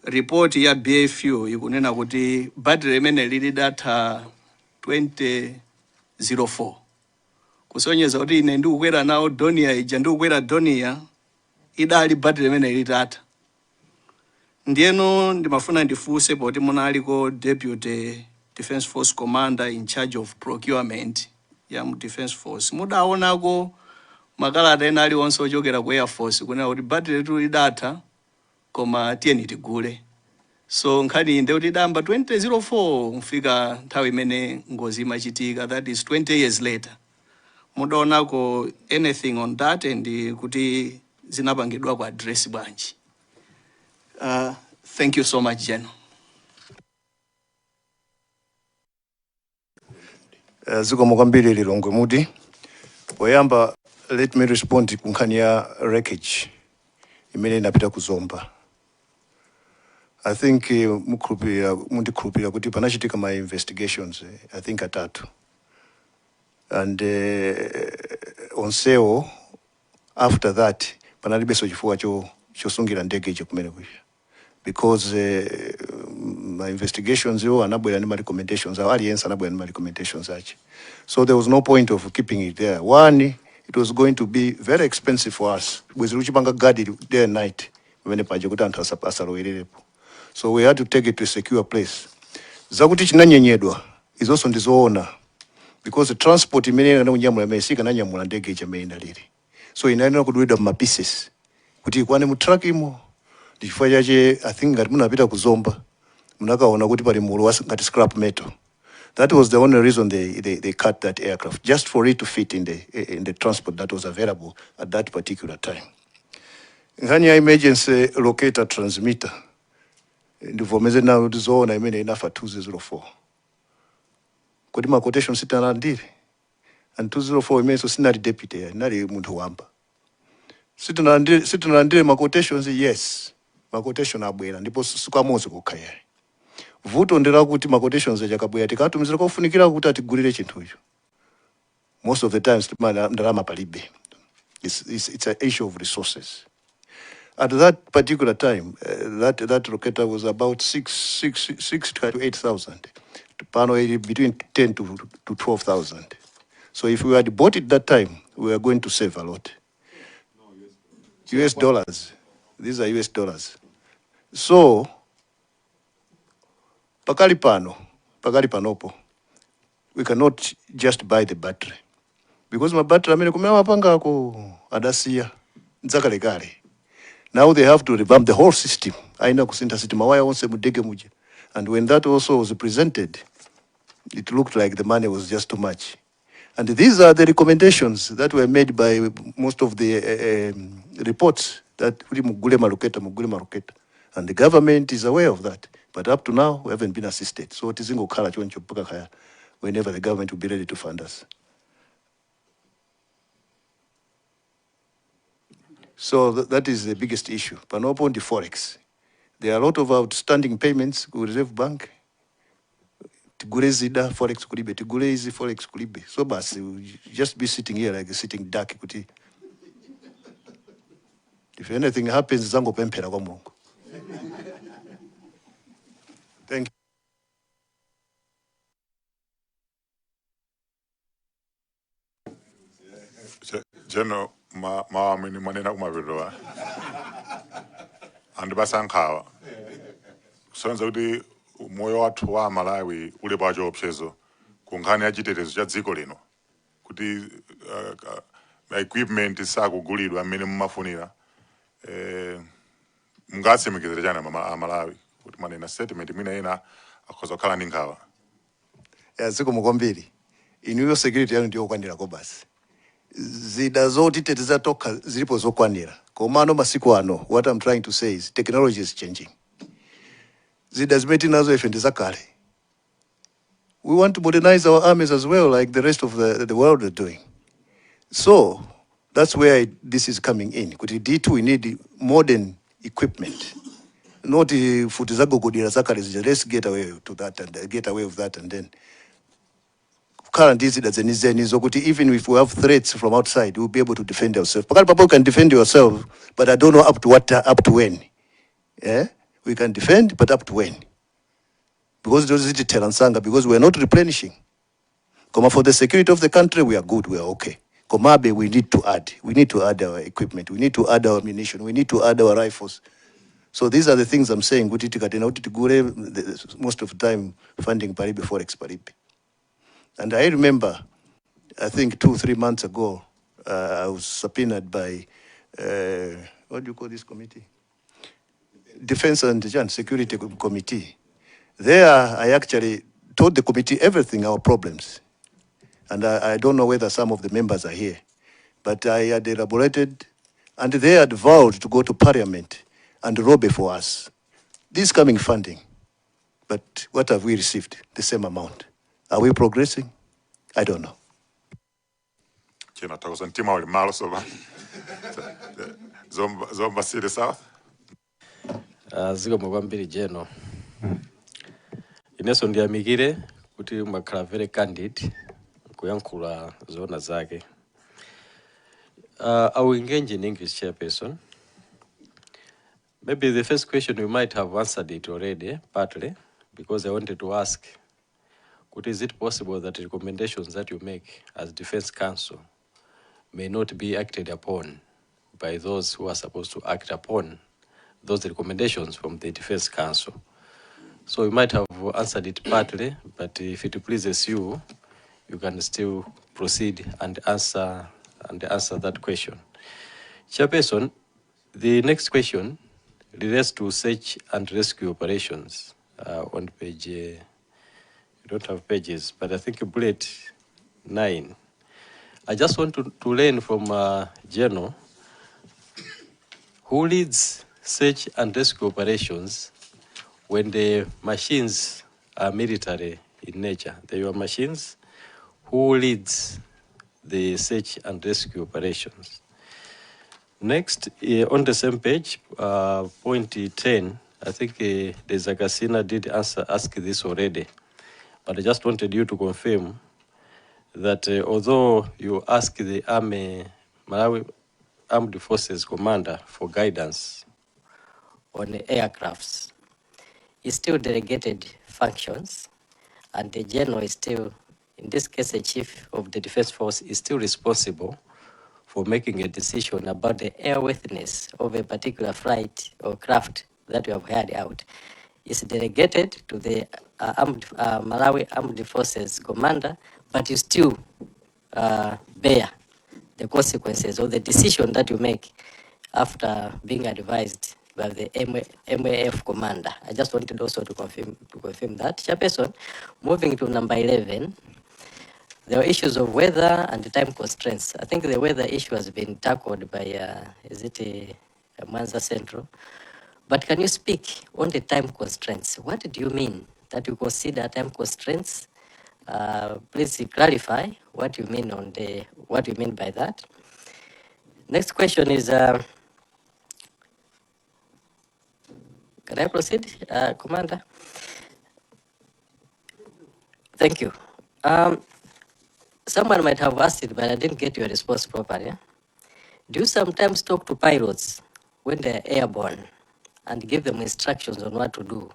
Report ya BFU ikunena kuti battery imene lili data 2004. Kusonyeza kuti ine ndikukwera nawo Donia ija ndikukwera Donia idali battery imene ili data. Ndiyeno ndimafuna ndifunse poti munaliko Deputy Defence Force Commander in charge of procurement ya Defence Force. Mudaonako makalata ena aliwonse ochokera ku Air Force kunena kuti battery tuli data koma tiyeni tigule. So nkhani inde kuti damba 2004 mfika nthawi imene ngozi imachitika, that is 20 years later. Mudaonako anything on that and kuti zinapangidwa ku address bwanji. Thank you so much, General. Zikomo kwambiri Lilongwe Mudi. Poyamba, let me respond ku nkhani ya wreckage imene inapita ku Zomba. I think mundikhulupirira kuti panachitika ma investigations, I think atatu. And onsewo after that panalibenso chifukwa chosungira ndege ichi kumene kuja. Because my investigations anabwera ndi ma recommendations, aliyense anabwera ndi ma recommendations achi. So there was no point of keeping it there. One, it was going to be very expensive for us. Bwezi luchipanga guard day and night when paje kuti anthu asalowererepo. So we had to take it to a secure place. Zakuti chinanyenyedwa is also ndizoona, because the transport imene ananyamula mesika nanyamula ndege ichi imene inaliri. So inaenda kudwida ma pieces kuti ikwane mu truck imo. Chifukwa chache I think ngati munapita ku Zomba munakaona kuti pali mulu ngati scrap metal. That was the only reason they cut that aircraft, just for it to fit in the transport that was available at that particular time. Nkhani ya emergency locator transmitter ndivomeze nawo kuti zoona imene inafa 2004. Kodi ma quotation sitanalandire, and 2004 imenso sinali deputy, inali munthu wamba. Sitanalandire ma quotations, yes. Ma quotation abwera ndipo sikamozi kukhaya. Vuto ndira kuti ma quotations achakabwera tikatumizira kofunikira kuti atigulire chinthucho. Most of the times ndalama palibe. It's an issue of resources. At that particular time, that locator was about 6,000 to 8,000. Between 10 to 12,000. So if we had bought it that time, we were going to save a lot. US dollars. These are US dollars. So, pakali panopo, we cannot just buy the battery. Because my battery, kumema panga ko adasiya, nzakalekale. Now they have to revamp the whole system. Aina kusinta system, mawaya onse mudege muje. And when that also was presented, it looked like the money was just too much. And these are the recommendations that were made by most of the reports that mugule maruketa. And the government is aware of that. But up to now, we haven't been assisted. So it is whenever the government will be ready to fund us. So that is the biggest issue. Panopo the Forex. There are a lot of outstanding payments with Reserve Bank. Tigure zida Forex kulibe, tigure easy Forex kulibe. So basi, just be sitting here like a sitting duck. If anything happens, zango pempera kwa Mungu. Thank you. General mawamini manena kumaperowa andibasankhawa sonza kuti moyo wathu wa Malawi uli pa chiopsezo ku nkhani ya chitetezo cha dziko lino kuti equipment sakugulidwa amene mumafunira mungatsimikizire chani Malawi kuti manena statement mwina ena akhoza kukhala ndi nkhawa. Zikomo kwambiri inuyo security yanu ndiyo okwanirako basi zida zotiteteza tokha zilipo zokwanira komano masiku ano what I'm trying to say is technology is changing. Zida zimene tinazo ife ndi zakale. We want to modernize our armies as well, like the rest of the world are doing. So that's where this is coming in. Kuti D2 we need modern equipment. Not futi zagogodira zakale zija. Let's get away to that and get away with that and then current is that even if we have threats from outside, we'll be able to defend ourselves. People can defend yourself, but I don't know up to when. Yeah? We can defend, but up to when? Because those is Telansanga, because we are not replenishing. For the security of the country, we are good, we are okay. Komabe, we need to add. We need to add our equipment. We need to add our ammunition. We need to add our rifles. So these are the things I'm saying. Most of the time, funding paribe forex paribe. And I remember, I think 2-3 months ago, I was subpoenaed by, what do you call this committee? Defense and Security Committee. There, I actually told the committee everything, our problems. And I don't know whether some of the members are here, but I had elaborated, and they had vowed to go to Parliament and lobby for us. This coming funding, but what have we received? The same amount. Are we progressing? I don't know. Zomba City South. Zikomo kwambiri General. Ineso ndiyamikire kuti mwakhala very candid kuyankhula zona zake. I will engage in English, Chairperson. Maybe the first question we might have answered it already, partly, because I wanted to ask, is it possible that recommendations that you make as Defense Council may not be acted upon by those who are supposed to act upon those recommendations from the Defense Council? So you might have answered it partly, but if it pleases you, you can still proceed and answer that question. Chairperson, the next question relates to search and rescue operations on page, you don't have pages, but I think bullet 9. I just want to learn from General, who leads search and rescue operations when the machines are military in nature. They are machines. Who leads the search and rescue operations? Next, on the same page, point 10, I think the Zagasina did ask this already, but I just wanted you to confirm that although you asked the Malawi Armed Forces Commander for guidance on the aircrafts, he still delegated functions, and the General is still, in this case, the Chief of the Defense Force is still responsible for making a decision about the airworthiness of a particular flight or craft that you have hired out. It's delegated to the Malawi Armed Forces Commander, but you still bear the consequences of the decision that you make after being advised by the MAF commander. I just wanted also to confirm that. Chairperson, moving to number 11, there were issues of weather and time constraints. I think the weather issue has been tackled by, Mwanza Central. But can you speak on the time constraints? What do you mean that you consider time constraints? Please clarify what you mean what you mean by that. Next question is, can I proceed, Commander? Thank you. Someone might have asked it, but I didn't get your response properly. Do you sometimes talk to pilots when they're airborne and give them instructions on what to do?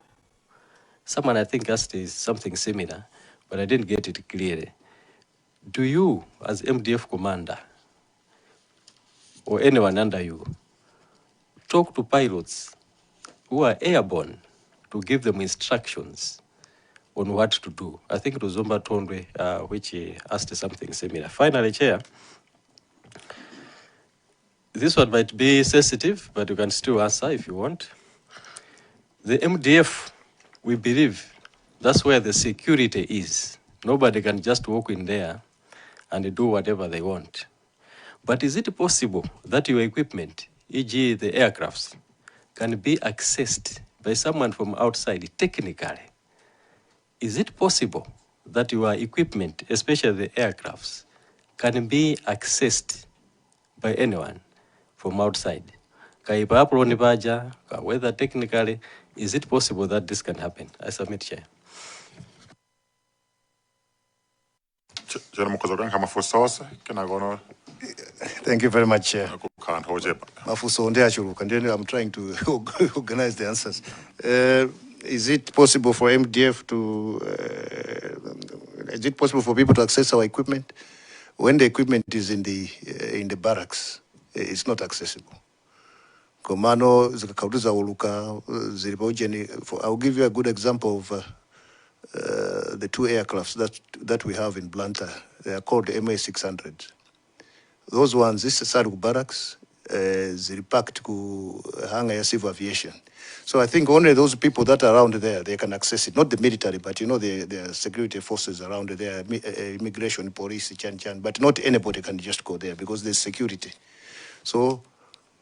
Someone, I think, asked something similar, but I didn't get it clearly. Do you, as MDF commander, or anyone under you, talk to pilots who are airborne to give them instructions on what to do. I think it was Zomba Tondwe which asked something similar. Finally, Chair, this one might be sensitive, but you can still answer if you want. The MDF, we believe that's where the security is. Nobody can just walk in there and do whatever they want. But is it possible that your equipment, e.g. the aircrafts, can be accessed by someone from outside technically? Is it possible that your equipment, especially the aircrafts, can be accessed by anyone from outside? Whether technically, is it possible that this can happen? I submit, Chair. Thank you very much, Chair. Mafuso onde achuluka, and then I'm trying to organize the answers. Is it possible for MDF to, is it possible for people to access our equipment? When the equipment is in the barracks, it's not accessible. Komano zikakautuza uluka zilipojeni. I'll give you a good example of the two aircrafts that we have in Blantyre. They are called MA600. Those ones, this is Saru barracks, they packed to hangar ya civil aviation. So I think only those people that are around there, they can access it. Not the military, but you know, the security forces around there, immigration, police, chan, but not anybody can just go there because there's security. So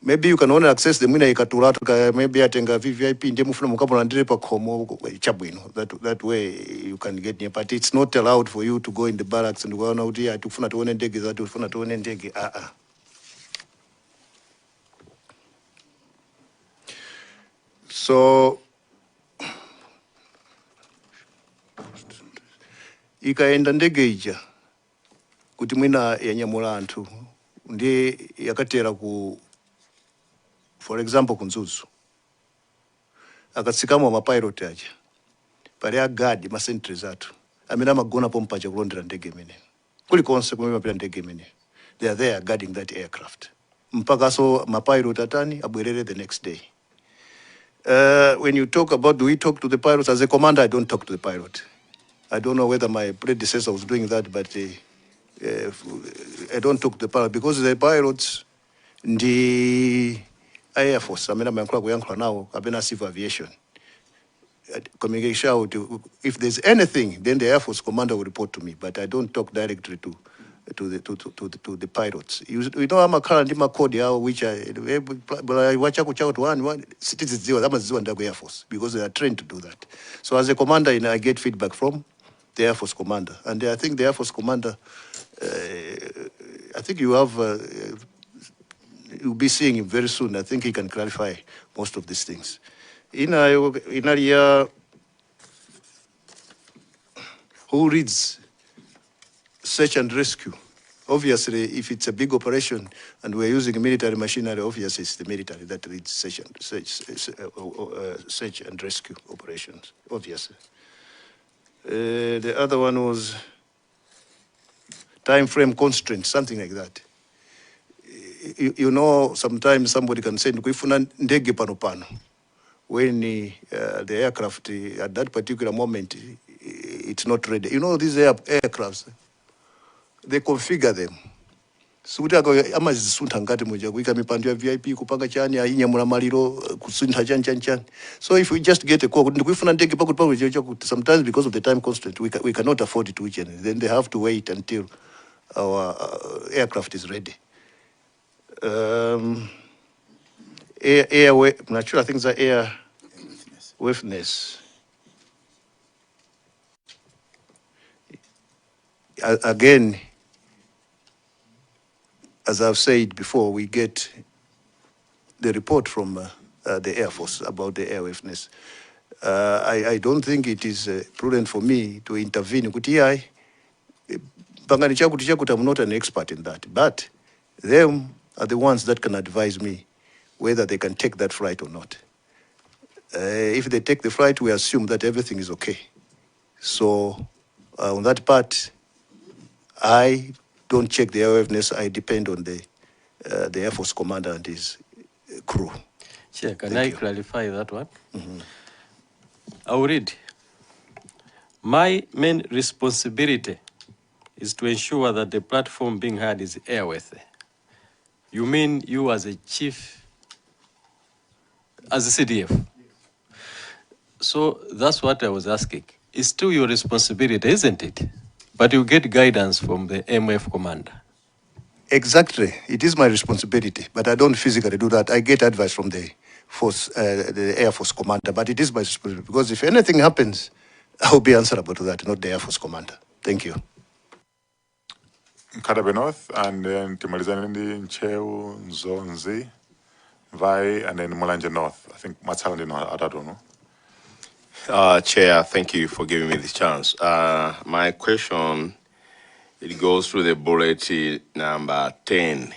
maybe you can only access the mina ikatulatu, maybe atenga VVIP, ndemufuna mukapona ndirepa komo chabwino. That way you can get near, but it's not allowed for you to go in the barracks and go out here to funa tuone ndege za tufuna tuone ndege. So ikaenda ndege ija kuti mwina yanyamula anthu ndi yakatera ku, for example, kunzuzu akatsikamo mapilot aja pali agadi masentries athu amene amagona pompacha kulondera ndege imene kulikonse kumene mapita ndege imene, they are there guarding that aircraft mpaka so mapilot atani abwerere the next day. When you talk about, do we talk to the pilots? As a commander, I don't talk to the pilot. I don't know whether my predecessor was doing that, but I don't talk to the pilot because the pilots, the Air Force, I mean, I'm now, I've been civil aviation. Communication out, if there's anything, then the Air Force commander will report to me, but I don't talk directly to the pilots. You know, I'm a current code which I watch out one citizens that Air Force because they are trained to do that. So as a commander, I get feedback from the Air Force commander, and I think the Air Force commander, I think you have, you'll be seeing him very soon. I think he can clarify most of these things. In area, who reads search and rescue? Obviously, if it's a big operation and we're using military machinery, obviously it's the military that reads search and rescue operations, obviously. The other one was time frame constraints, something like that. You know, sometimes somebody can say, "Kuifuna ndege pano." When the aircraft at that particular moment it's not ready. You know, these aircrafts, they configure them. So if we just get a call, sometimes because of the time constraint, we cannot afford it to each, then they have to wait until our aircraft is ready. Airway, I'm not sure, I think it's the air waveness. Again, as I've said before, we get the report from the Air Force about the airwaveness. I don't think it is prudent for me to intervene. I'm not an expert in that, but them are the ones that can advise me whether they can take that flight or not. If they take the flight, we assume that everything is okay. So on that part, I don't check the airwaveness. I depend on the the Air Force commander and his crew. Chair, can I clarify that one? I will read. My main responsibility is to ensure that the platform being hired is airworthy. You mean you as a chief, as a CDF? So that's what I was asking. It's still your responsibility, isn't it? But you get guidance from the MF commander. Exactly. It is my responsibility, but I don't physically do that. I get advice from the force, the Air Force commander, but it is my responsibility because if anything happens, I'll be answerable to that, not the Air Force commander. Thank you. Nkadabe North, and then timalizane ndi Nchewu, Nzonzi, Vai, and then Mulanje North. I think Matsala ndi atatu, no? Chair, thank you for giving me this chance. My question, it goes through the bullet number 10.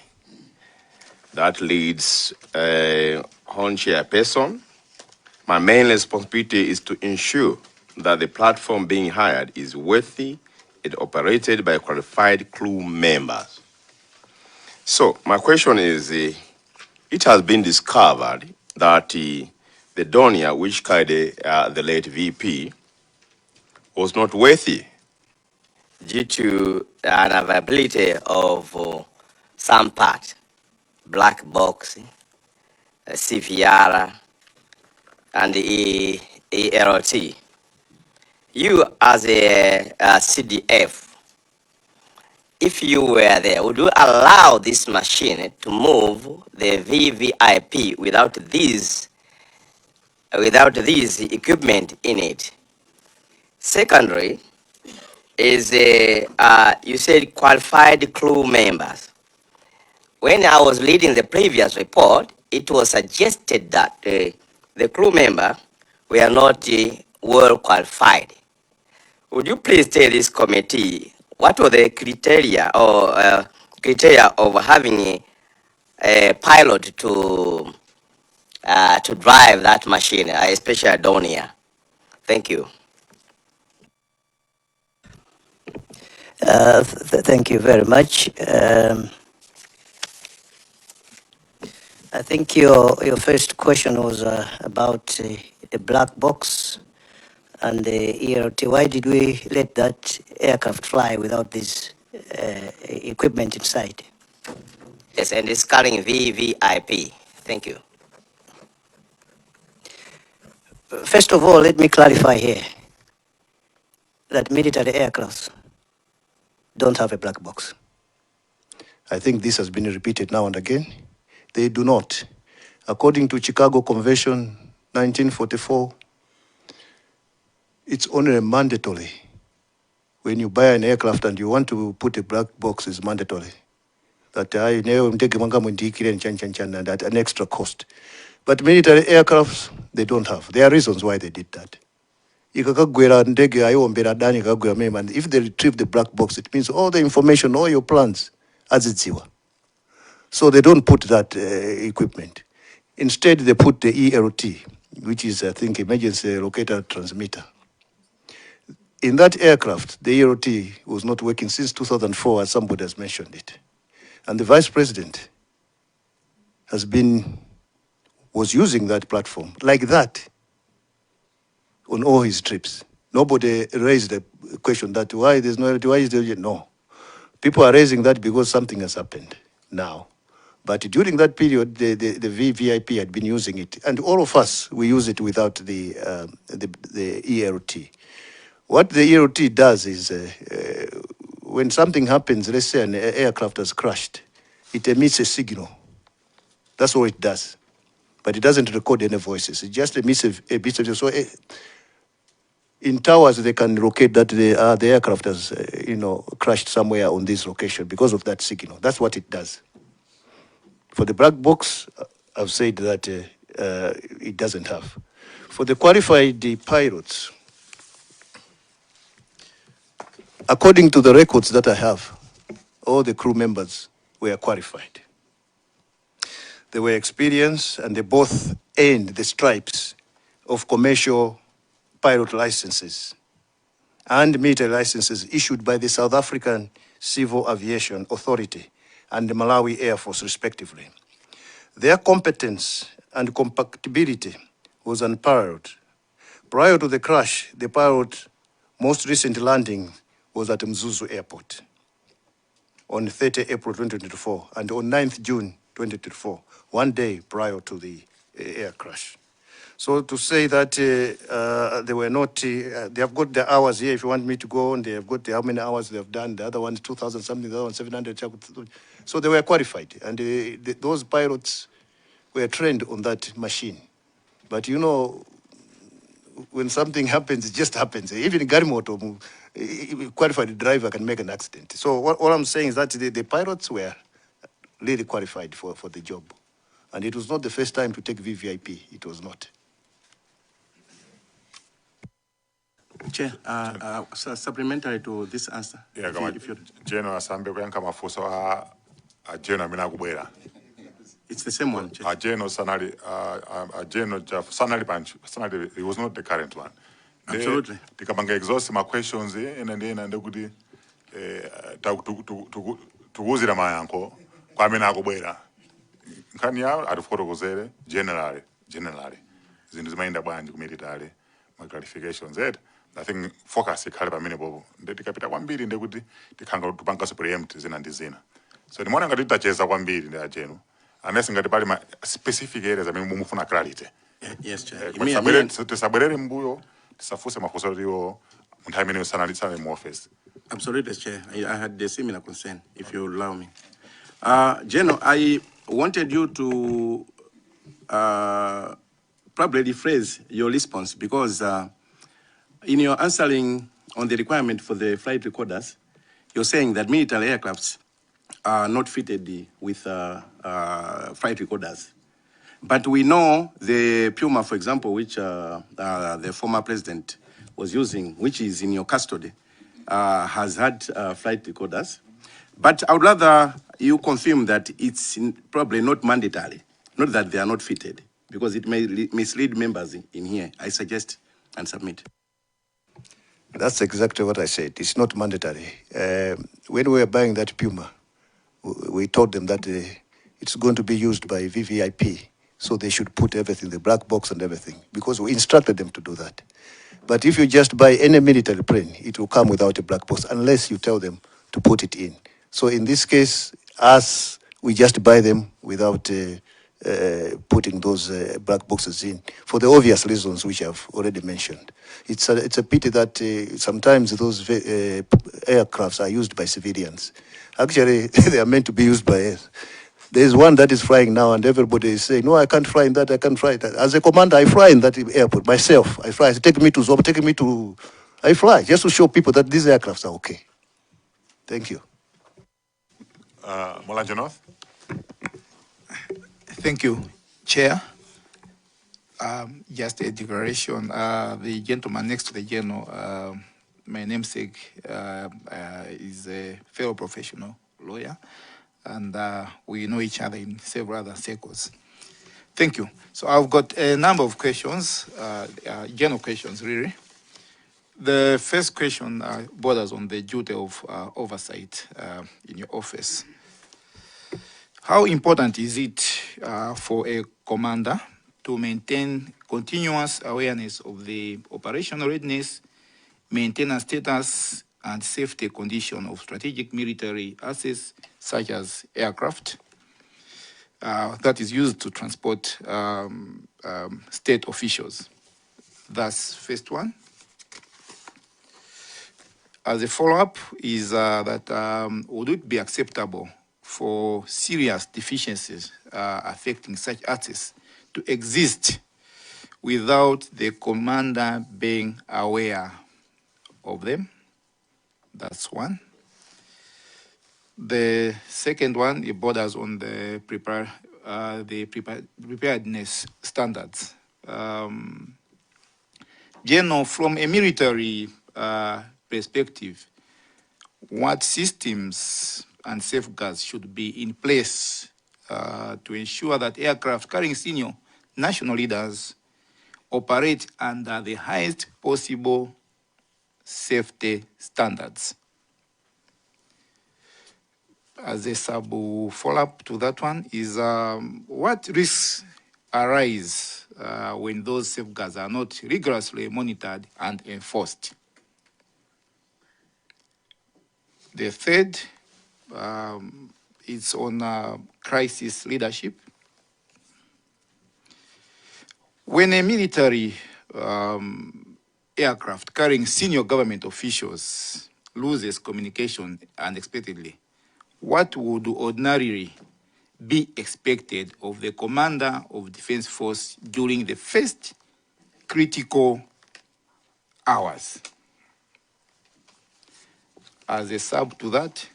That leads on chairperson. My main responsibility is to ensure that the platform being hired is worthy and operated by qualified crew members. So my question is, it has been discovered that the Donia, which carried the late VP, was not worthy due to unavailability of some part, black box, CVR, and the ELT. You as a CDF, if you were there, would you allow this machine to move the VVIP without this equipment in it? Secondly, is you said qualified crew members. When I was reading the previous report, it was suggested that the crew member were not well qualified. Would you please tell this committee what were the criteria or criteria of having a pilot to drive that machine, especially down here? Thank you. Thank you very much. I think your first question was about the black box and the ELT. Why did we let that aircraft fly without this equipment inside? Yes, and it's carrying VVIP. Thank you. First of all, let me clarify here that military aircrafts don't have a black box. I think this has been repeated now and again. They do not. According to Chicago Convention 1944, it's only mandatory. When you buy an aircraft and you want to put a black box, it's mandatory. That I never take and at an extra cost. But military aircrafts, they don't have. There are reasons why they did that. If they retrieve the black box, it means all the information, all your plans, azidziwa. So they don't put that equipment. Instead, they put the ELT, which is, I think, emergency locator transmitter. In that aircraft, the ELT was not working since 2004, as somebody has mentioned it. And the vice president was using that platform like that on all his trips. Nobody raised the question that why there's no ELT, why is there, no. People are raising that because something has happened now. But during that period, the VVIP had been using it, and all of us, we use it without the ELT. What the ELT does is, when something happens, let's say an aircraft has crashed, it emits a signal. That's all it does. But it doesn't record any voices. It just emits a bit of, so in towers, they can locate that the aircraft has, crashed somewhere on this location because of that signal. That's what it does. For the black box, I've said that it doesn't have. For the qualified pilots, according to the records that I have, all the crew members were qualified. They were experienced and they both earned the stripes of commercial pilot licenses and military licenses issued by the South African Civil Aviation Authority and the Malawi Air Force, respectively. Their competence and compatibility was unparalleled. Prior to the crash, the pilot most recent landing was at Mzuzu Airport on 30 April 2024 and on 9th June 2024, 1 day prior to the air crash. So to say that they were not, they have got the hours here. If you want me to go on, they have got how many hours they have done. The other one is 2,000 something, the other one 700. So they were qualified, and those pilots were trained on that machine. But you know, when something happens, it just happens. Even Garimoto, qualified driver can make an accident. So all I'm saying is that the pilots were really qualified for the job. And it was not the first time to take VVIP. It was not. Chair, supplementary to this answer. Yeah, if you General Asambe kuyanka mafuso a General mina kubwera. It's the same one, Chair. A General Sanali, a General Jeff Sanali Panch, Sanali, it was not the current one. Absolutely. Tikabanga exhaust my questions and then good tukuzira mayanko kwa mina kubwera. Nkanya atuforo kozere generally zindu zimaenda bwanji ku military my clarifications I think focus ikhale pamene popo tikapita kwambiri ndekuti tikhanga tupanga preempt zina ndi zina so ndimona ngati titacheza kwambiri ndi ajeno unless ngati pali ma specific areas amene mumufuna clarity. Yes, Chair. Tisabwerere mbuyo tisafuse mafunso tiwo munthu amene sanalitsana mu office. Absolutely, Chair. I had a similar concern, if you allow me. General, I wanted you to probably rephrase your response because in your answering on the requirement for the flight recorders, you're saying that military aircrafts are not fitted with flight recorders. But we know the Puma, for example, which the former president was using, which is in your custody, has had flight recorders. But I would rather you confirm that it's probably not mandatory, not that they are not fitted, because it may mislead members in here. I suggest and submit. That's exactly what I said. It's not mandatory. When we were buying that Puma, we told them that it's going to be used by VVIP, so they should put everything, the black box and everything, because we instructed them to do that. But if you just buy any military plane, it will come without a black box, unless you tell them to put it in. So in this case, us, we just buy them without putting those black boxes in, for the obvious reasons which I've already mentioned. It's a pity that sometimes those aircrafts are used by civilians. Actually, they are meant to be used by us. There's one that is flying now, and everybody is saying, no, I can't fly in that, I can't fly that. As a commander, I fly in that airport myself. I fly, take me to Zob, take me to... I fly, just to show people that these aircrafts are okay. Thank you. Molanje North. Thank you, Chair. Just a declaration. The gentleman next to the general, my namesake, is a fellow professional lawyer, and we know each other in several other circles. Thank you. So I've got a number of questions, general questions, really. The first question borders on the duty of oversight in your office. How important is it for a commander to maintain continuous awareness of the operational readiness, maintenance status, and safety condition of strategic military assets such as aircraft that is used to transport state officials? That's first one. As a follow-up is that would it be acceptable for serious deficiencies affecting such assets to exist without the commander being aware of them? That's one. The second one, it borders on the preparedness standards. General, from a military perspective, what systems and safeguards should be in place to ensure that aircraft carrying senior national leaders operate under the highest possible safety standards? as a sub follow-up to that one is what risks arise when those safeguards are not rigorously monitored and enforced? The third is on crisis leadership. When a military aircraft carrying senior government officials loses communication unexpectedly, what would ordinarily be expected of the commander of defense force during the first critical hours? As a sub to that,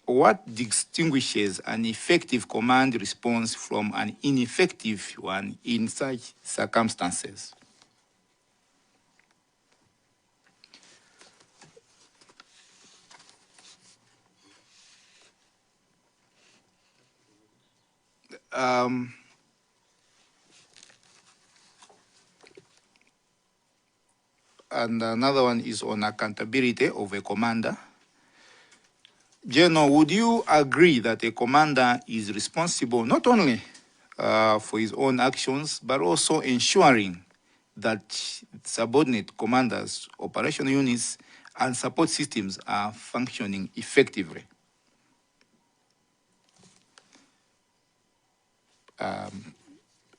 what distinguishes an effective command response from an ineffective one in such circumstances? And another one is on accountability of a commander. General, would you agree that a commander is responsible not only for his own actions, but also ensuring that subordinate commanders, operational units, and support systems are functioning effectively?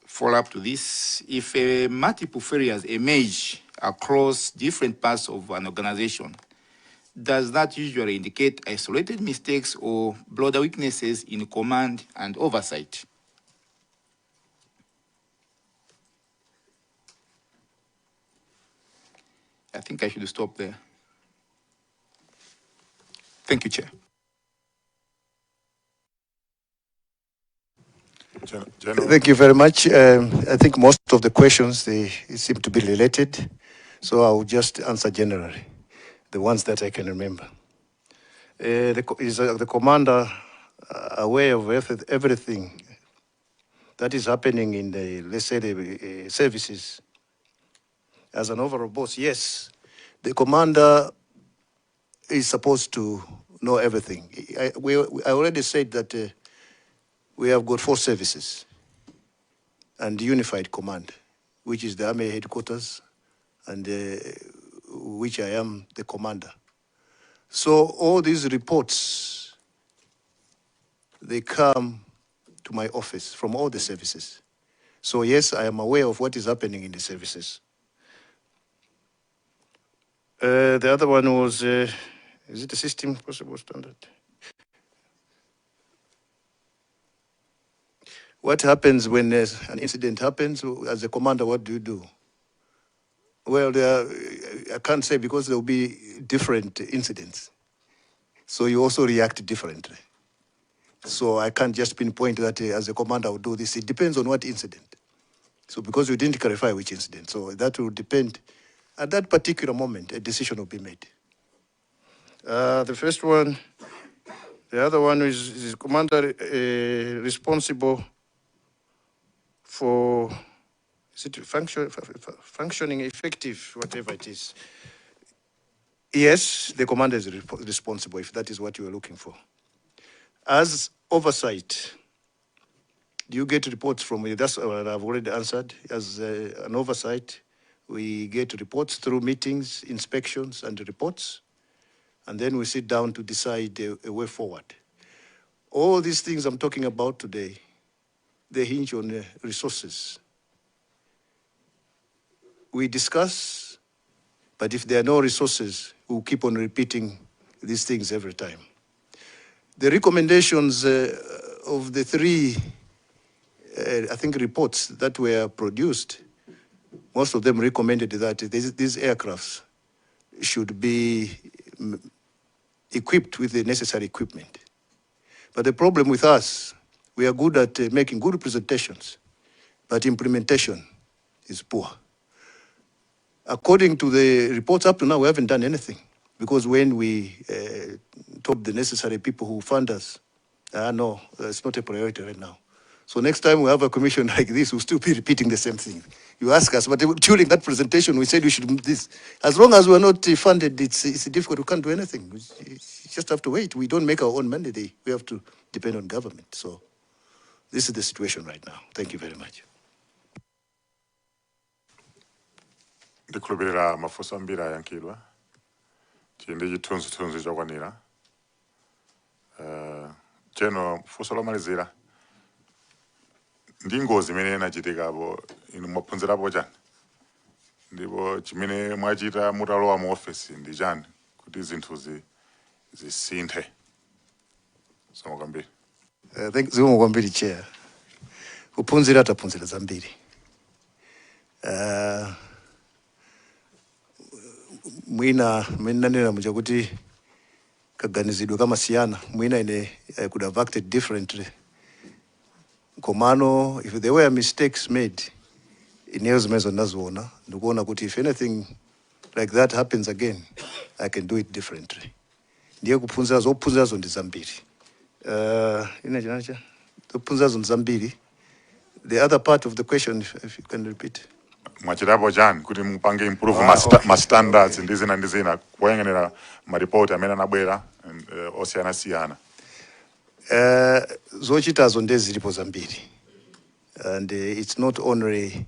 Follow up to this, if multiple failures emerge across different parts of an organization, does that usually indicate isolated mistakes or broader weaknesses in command and oversight? I think I should stop there. Thank you, Chair. Thank you very much. I think most of the questions, they seem to be related. So I will just answer generally, the ones that I can remember. Is the commander aware of everything that is happening in the, let's say, the services? As an overall boss, yes. The commander is supposed to know everything. I already said that we have got 4 services and unified command, which is the Army headquarters, and which I am the commander. So all these reports, they come to my office from all the services. So yes, I am aware of what is happening in the services. The other one was, is it a system possible standard? What happens when an incident happens? As a commander, what do you do? Well, I can't say, because there will be different incidents. So you also react differently. So I can't just pinpoint that as a commander I will do this. It depends on what incident. So because you didn't clarify which incident, so that will depend. At that particular moment, a decision will be made. The first one, the other one is commander responsible for, is it functioning effective, whatever it is. Yes, the commander is responsible, if that is what you are looking for. As oversight, do you get reports from me? That's what I've already answered. As an oversight, we get reports through meetings, inspections, and reports, and then we sit down to decide a way forward. All these things I'm talking about today, they hinge on resources. We discuss, but if there are no resources, we'll keep on repeating these things every time. The recommendations of the 3, I think, reports that were produced, most of them recommended that these aircrafts should be equipped with the necessary equipment. But the problem with us, we are good at making good presentations, but implementation is poor. According to the reports up to now, we haven't done anything, because when we told the necessary people who fund us, no, it's not a priority right now. So next time we have a commission like this, we'll still be repeating the same thing. you ask us, but during that presentation, we said we should do this. As long as we're not funded, it's difficult. We can't do anything. We just have to wait. We don't make our own mandate. We have to depend on government. So this is the situation right now. Thank you very much. ndikhulupirira mafunso ambiri ayankidwa chindi chithunzithunzi chokwanira. General, funso lomalizira ndi ngozi imene inachitikapo inu mwaphunzirapo chani ndipo chimene mwachita mutalowa mu ofesi ndi chani kuti zinthu zisinthe. Zikomo kwambiri. Zikomo kwambiri chair. Kuphunzira taphunzira zambiri. Mwina nanena muja kuti kaganizidwe kamasiyana. Mwina ine I could have acted differently. Komano, if there were mistakes made, ineyo zimezo nazoona, ndikuona kuti if anything like that happens again, I can do it differently. Ndiye kuphunzira zophunzira ndi zambiri. Ine chinacha. Zophunzira ndi zambiri. The other part of the question, if you can repeat. Mwachitapo chani kuti mupange improve ma standards ndi zina kuyang'anira ma report amene anabwera osiyana. Zochitazo ndezilipo zambiri. And it's not only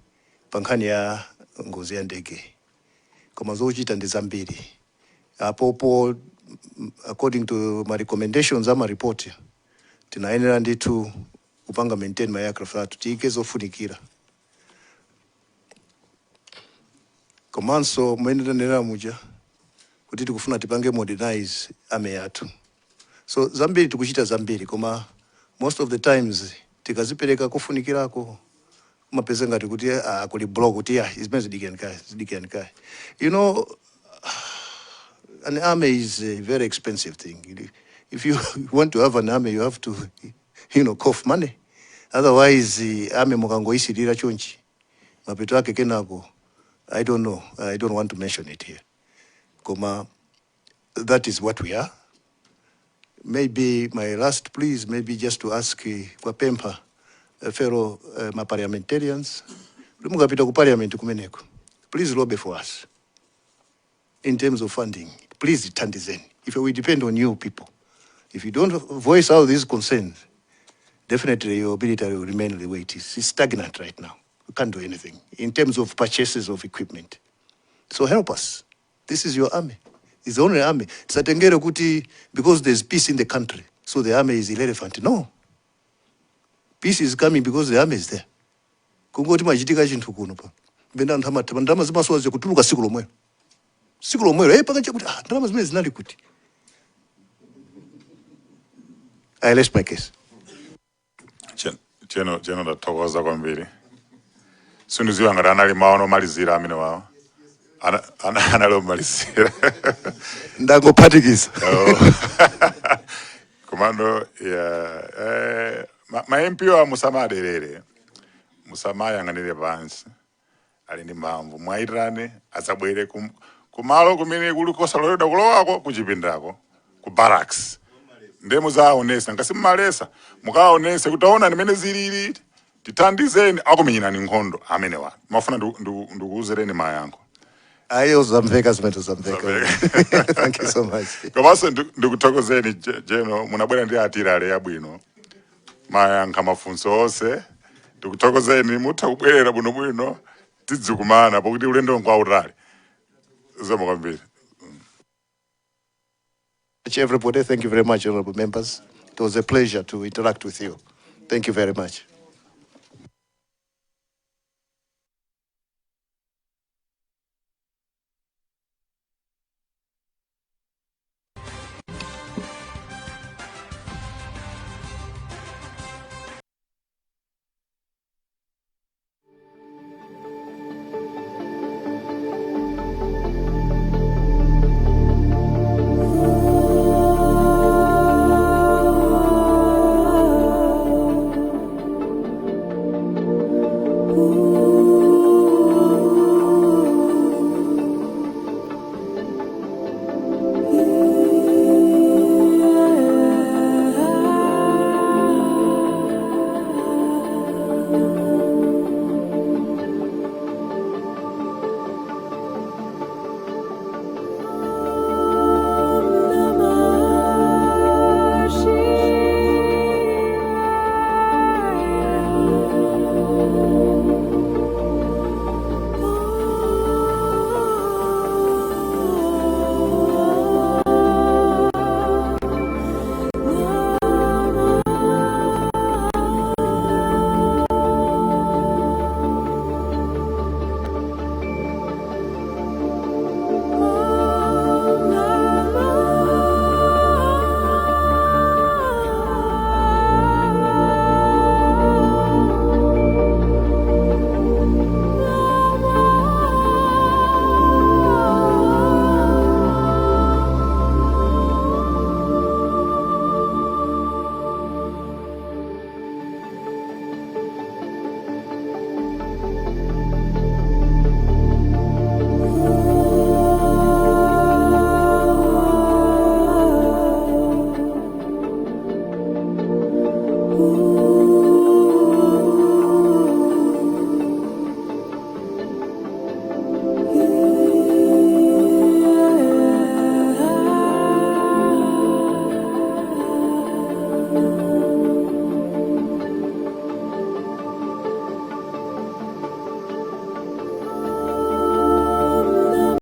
pankhani ya ngozi ya ndege. Koma zochita ndi zambiri. Apopo, according to my recommendations ama report, tinayenera nditu kupanga maintain my aircraft atu tiike zofunikira. Komanso mwenera nera muja kuti tikufuna tipange modernize ame yathu. So zambiri tikuchita zambiri koma most of the times tikazipereka kufunikirako mapeza ngati kuti kuli block kuti izimene zidikeni kai. You know, an army is a very expensive thing. If you want to have an army, you have to, cough money. Otherwise, army mukangoisirira chonchi. Mapeto ake kenako, I don't know. I don't want to mention it here. Koma, that is what we are. Maybe my last please, maybe just to ask kwa pempa fellow my parliamentarians, lumukapita ku parliament kumeneko. Please lobby for us. In terms of funding, please tandizeni. If we depend on you people, if you don't voice out these concerns, definitely your military will remain the way it is. It's stagnant right now. We can't do anything in terms of purchases of equipment. So help us. This is your army. It's the only army. Satengere kuti because there's peace in the country, so the army is irrelevant. No. Peace is coming because the army is there. Kungoti machitika chinthu kuno pa. Benda ndama zimaswazi kutuluka siku lomwe. Siku lomwe pakacha kuti ndama zimene zinali kuti. I rest my case. Cheno ndathokoza kwambiri. Sundiziwa ngati anali maono malizira amene wawo. Analomalizira. Ndakuphatikiza. Komando ma MP wa musamaderere. Musamayang'anire pansi. Ali ndi mphamvu. Mwayitirane asabwere kumalo kumene kuli kosaloledwa kulowako kuchipindako ku barracks. Ndemu zaonesa ngasimalesa mukaonese kutaona nimene zilili tithandizeni akumenyerani nkhondo amene wa mafuna ndikuuzereni mayankho. Ayo zamveka zimene zamveka. Thank you so much. Komanso ndikuthokozeni General munabwera ndi atirale yabwino mayankha mafunso onse ndikuthokozeni mutha kubwerera bwinobwino tidzikumana pakuti ulendo ngwautali. Zikomo kwambiri. Everybody, thank you very much, honorable members. It was a pleasure to interact with you. Thank you very much.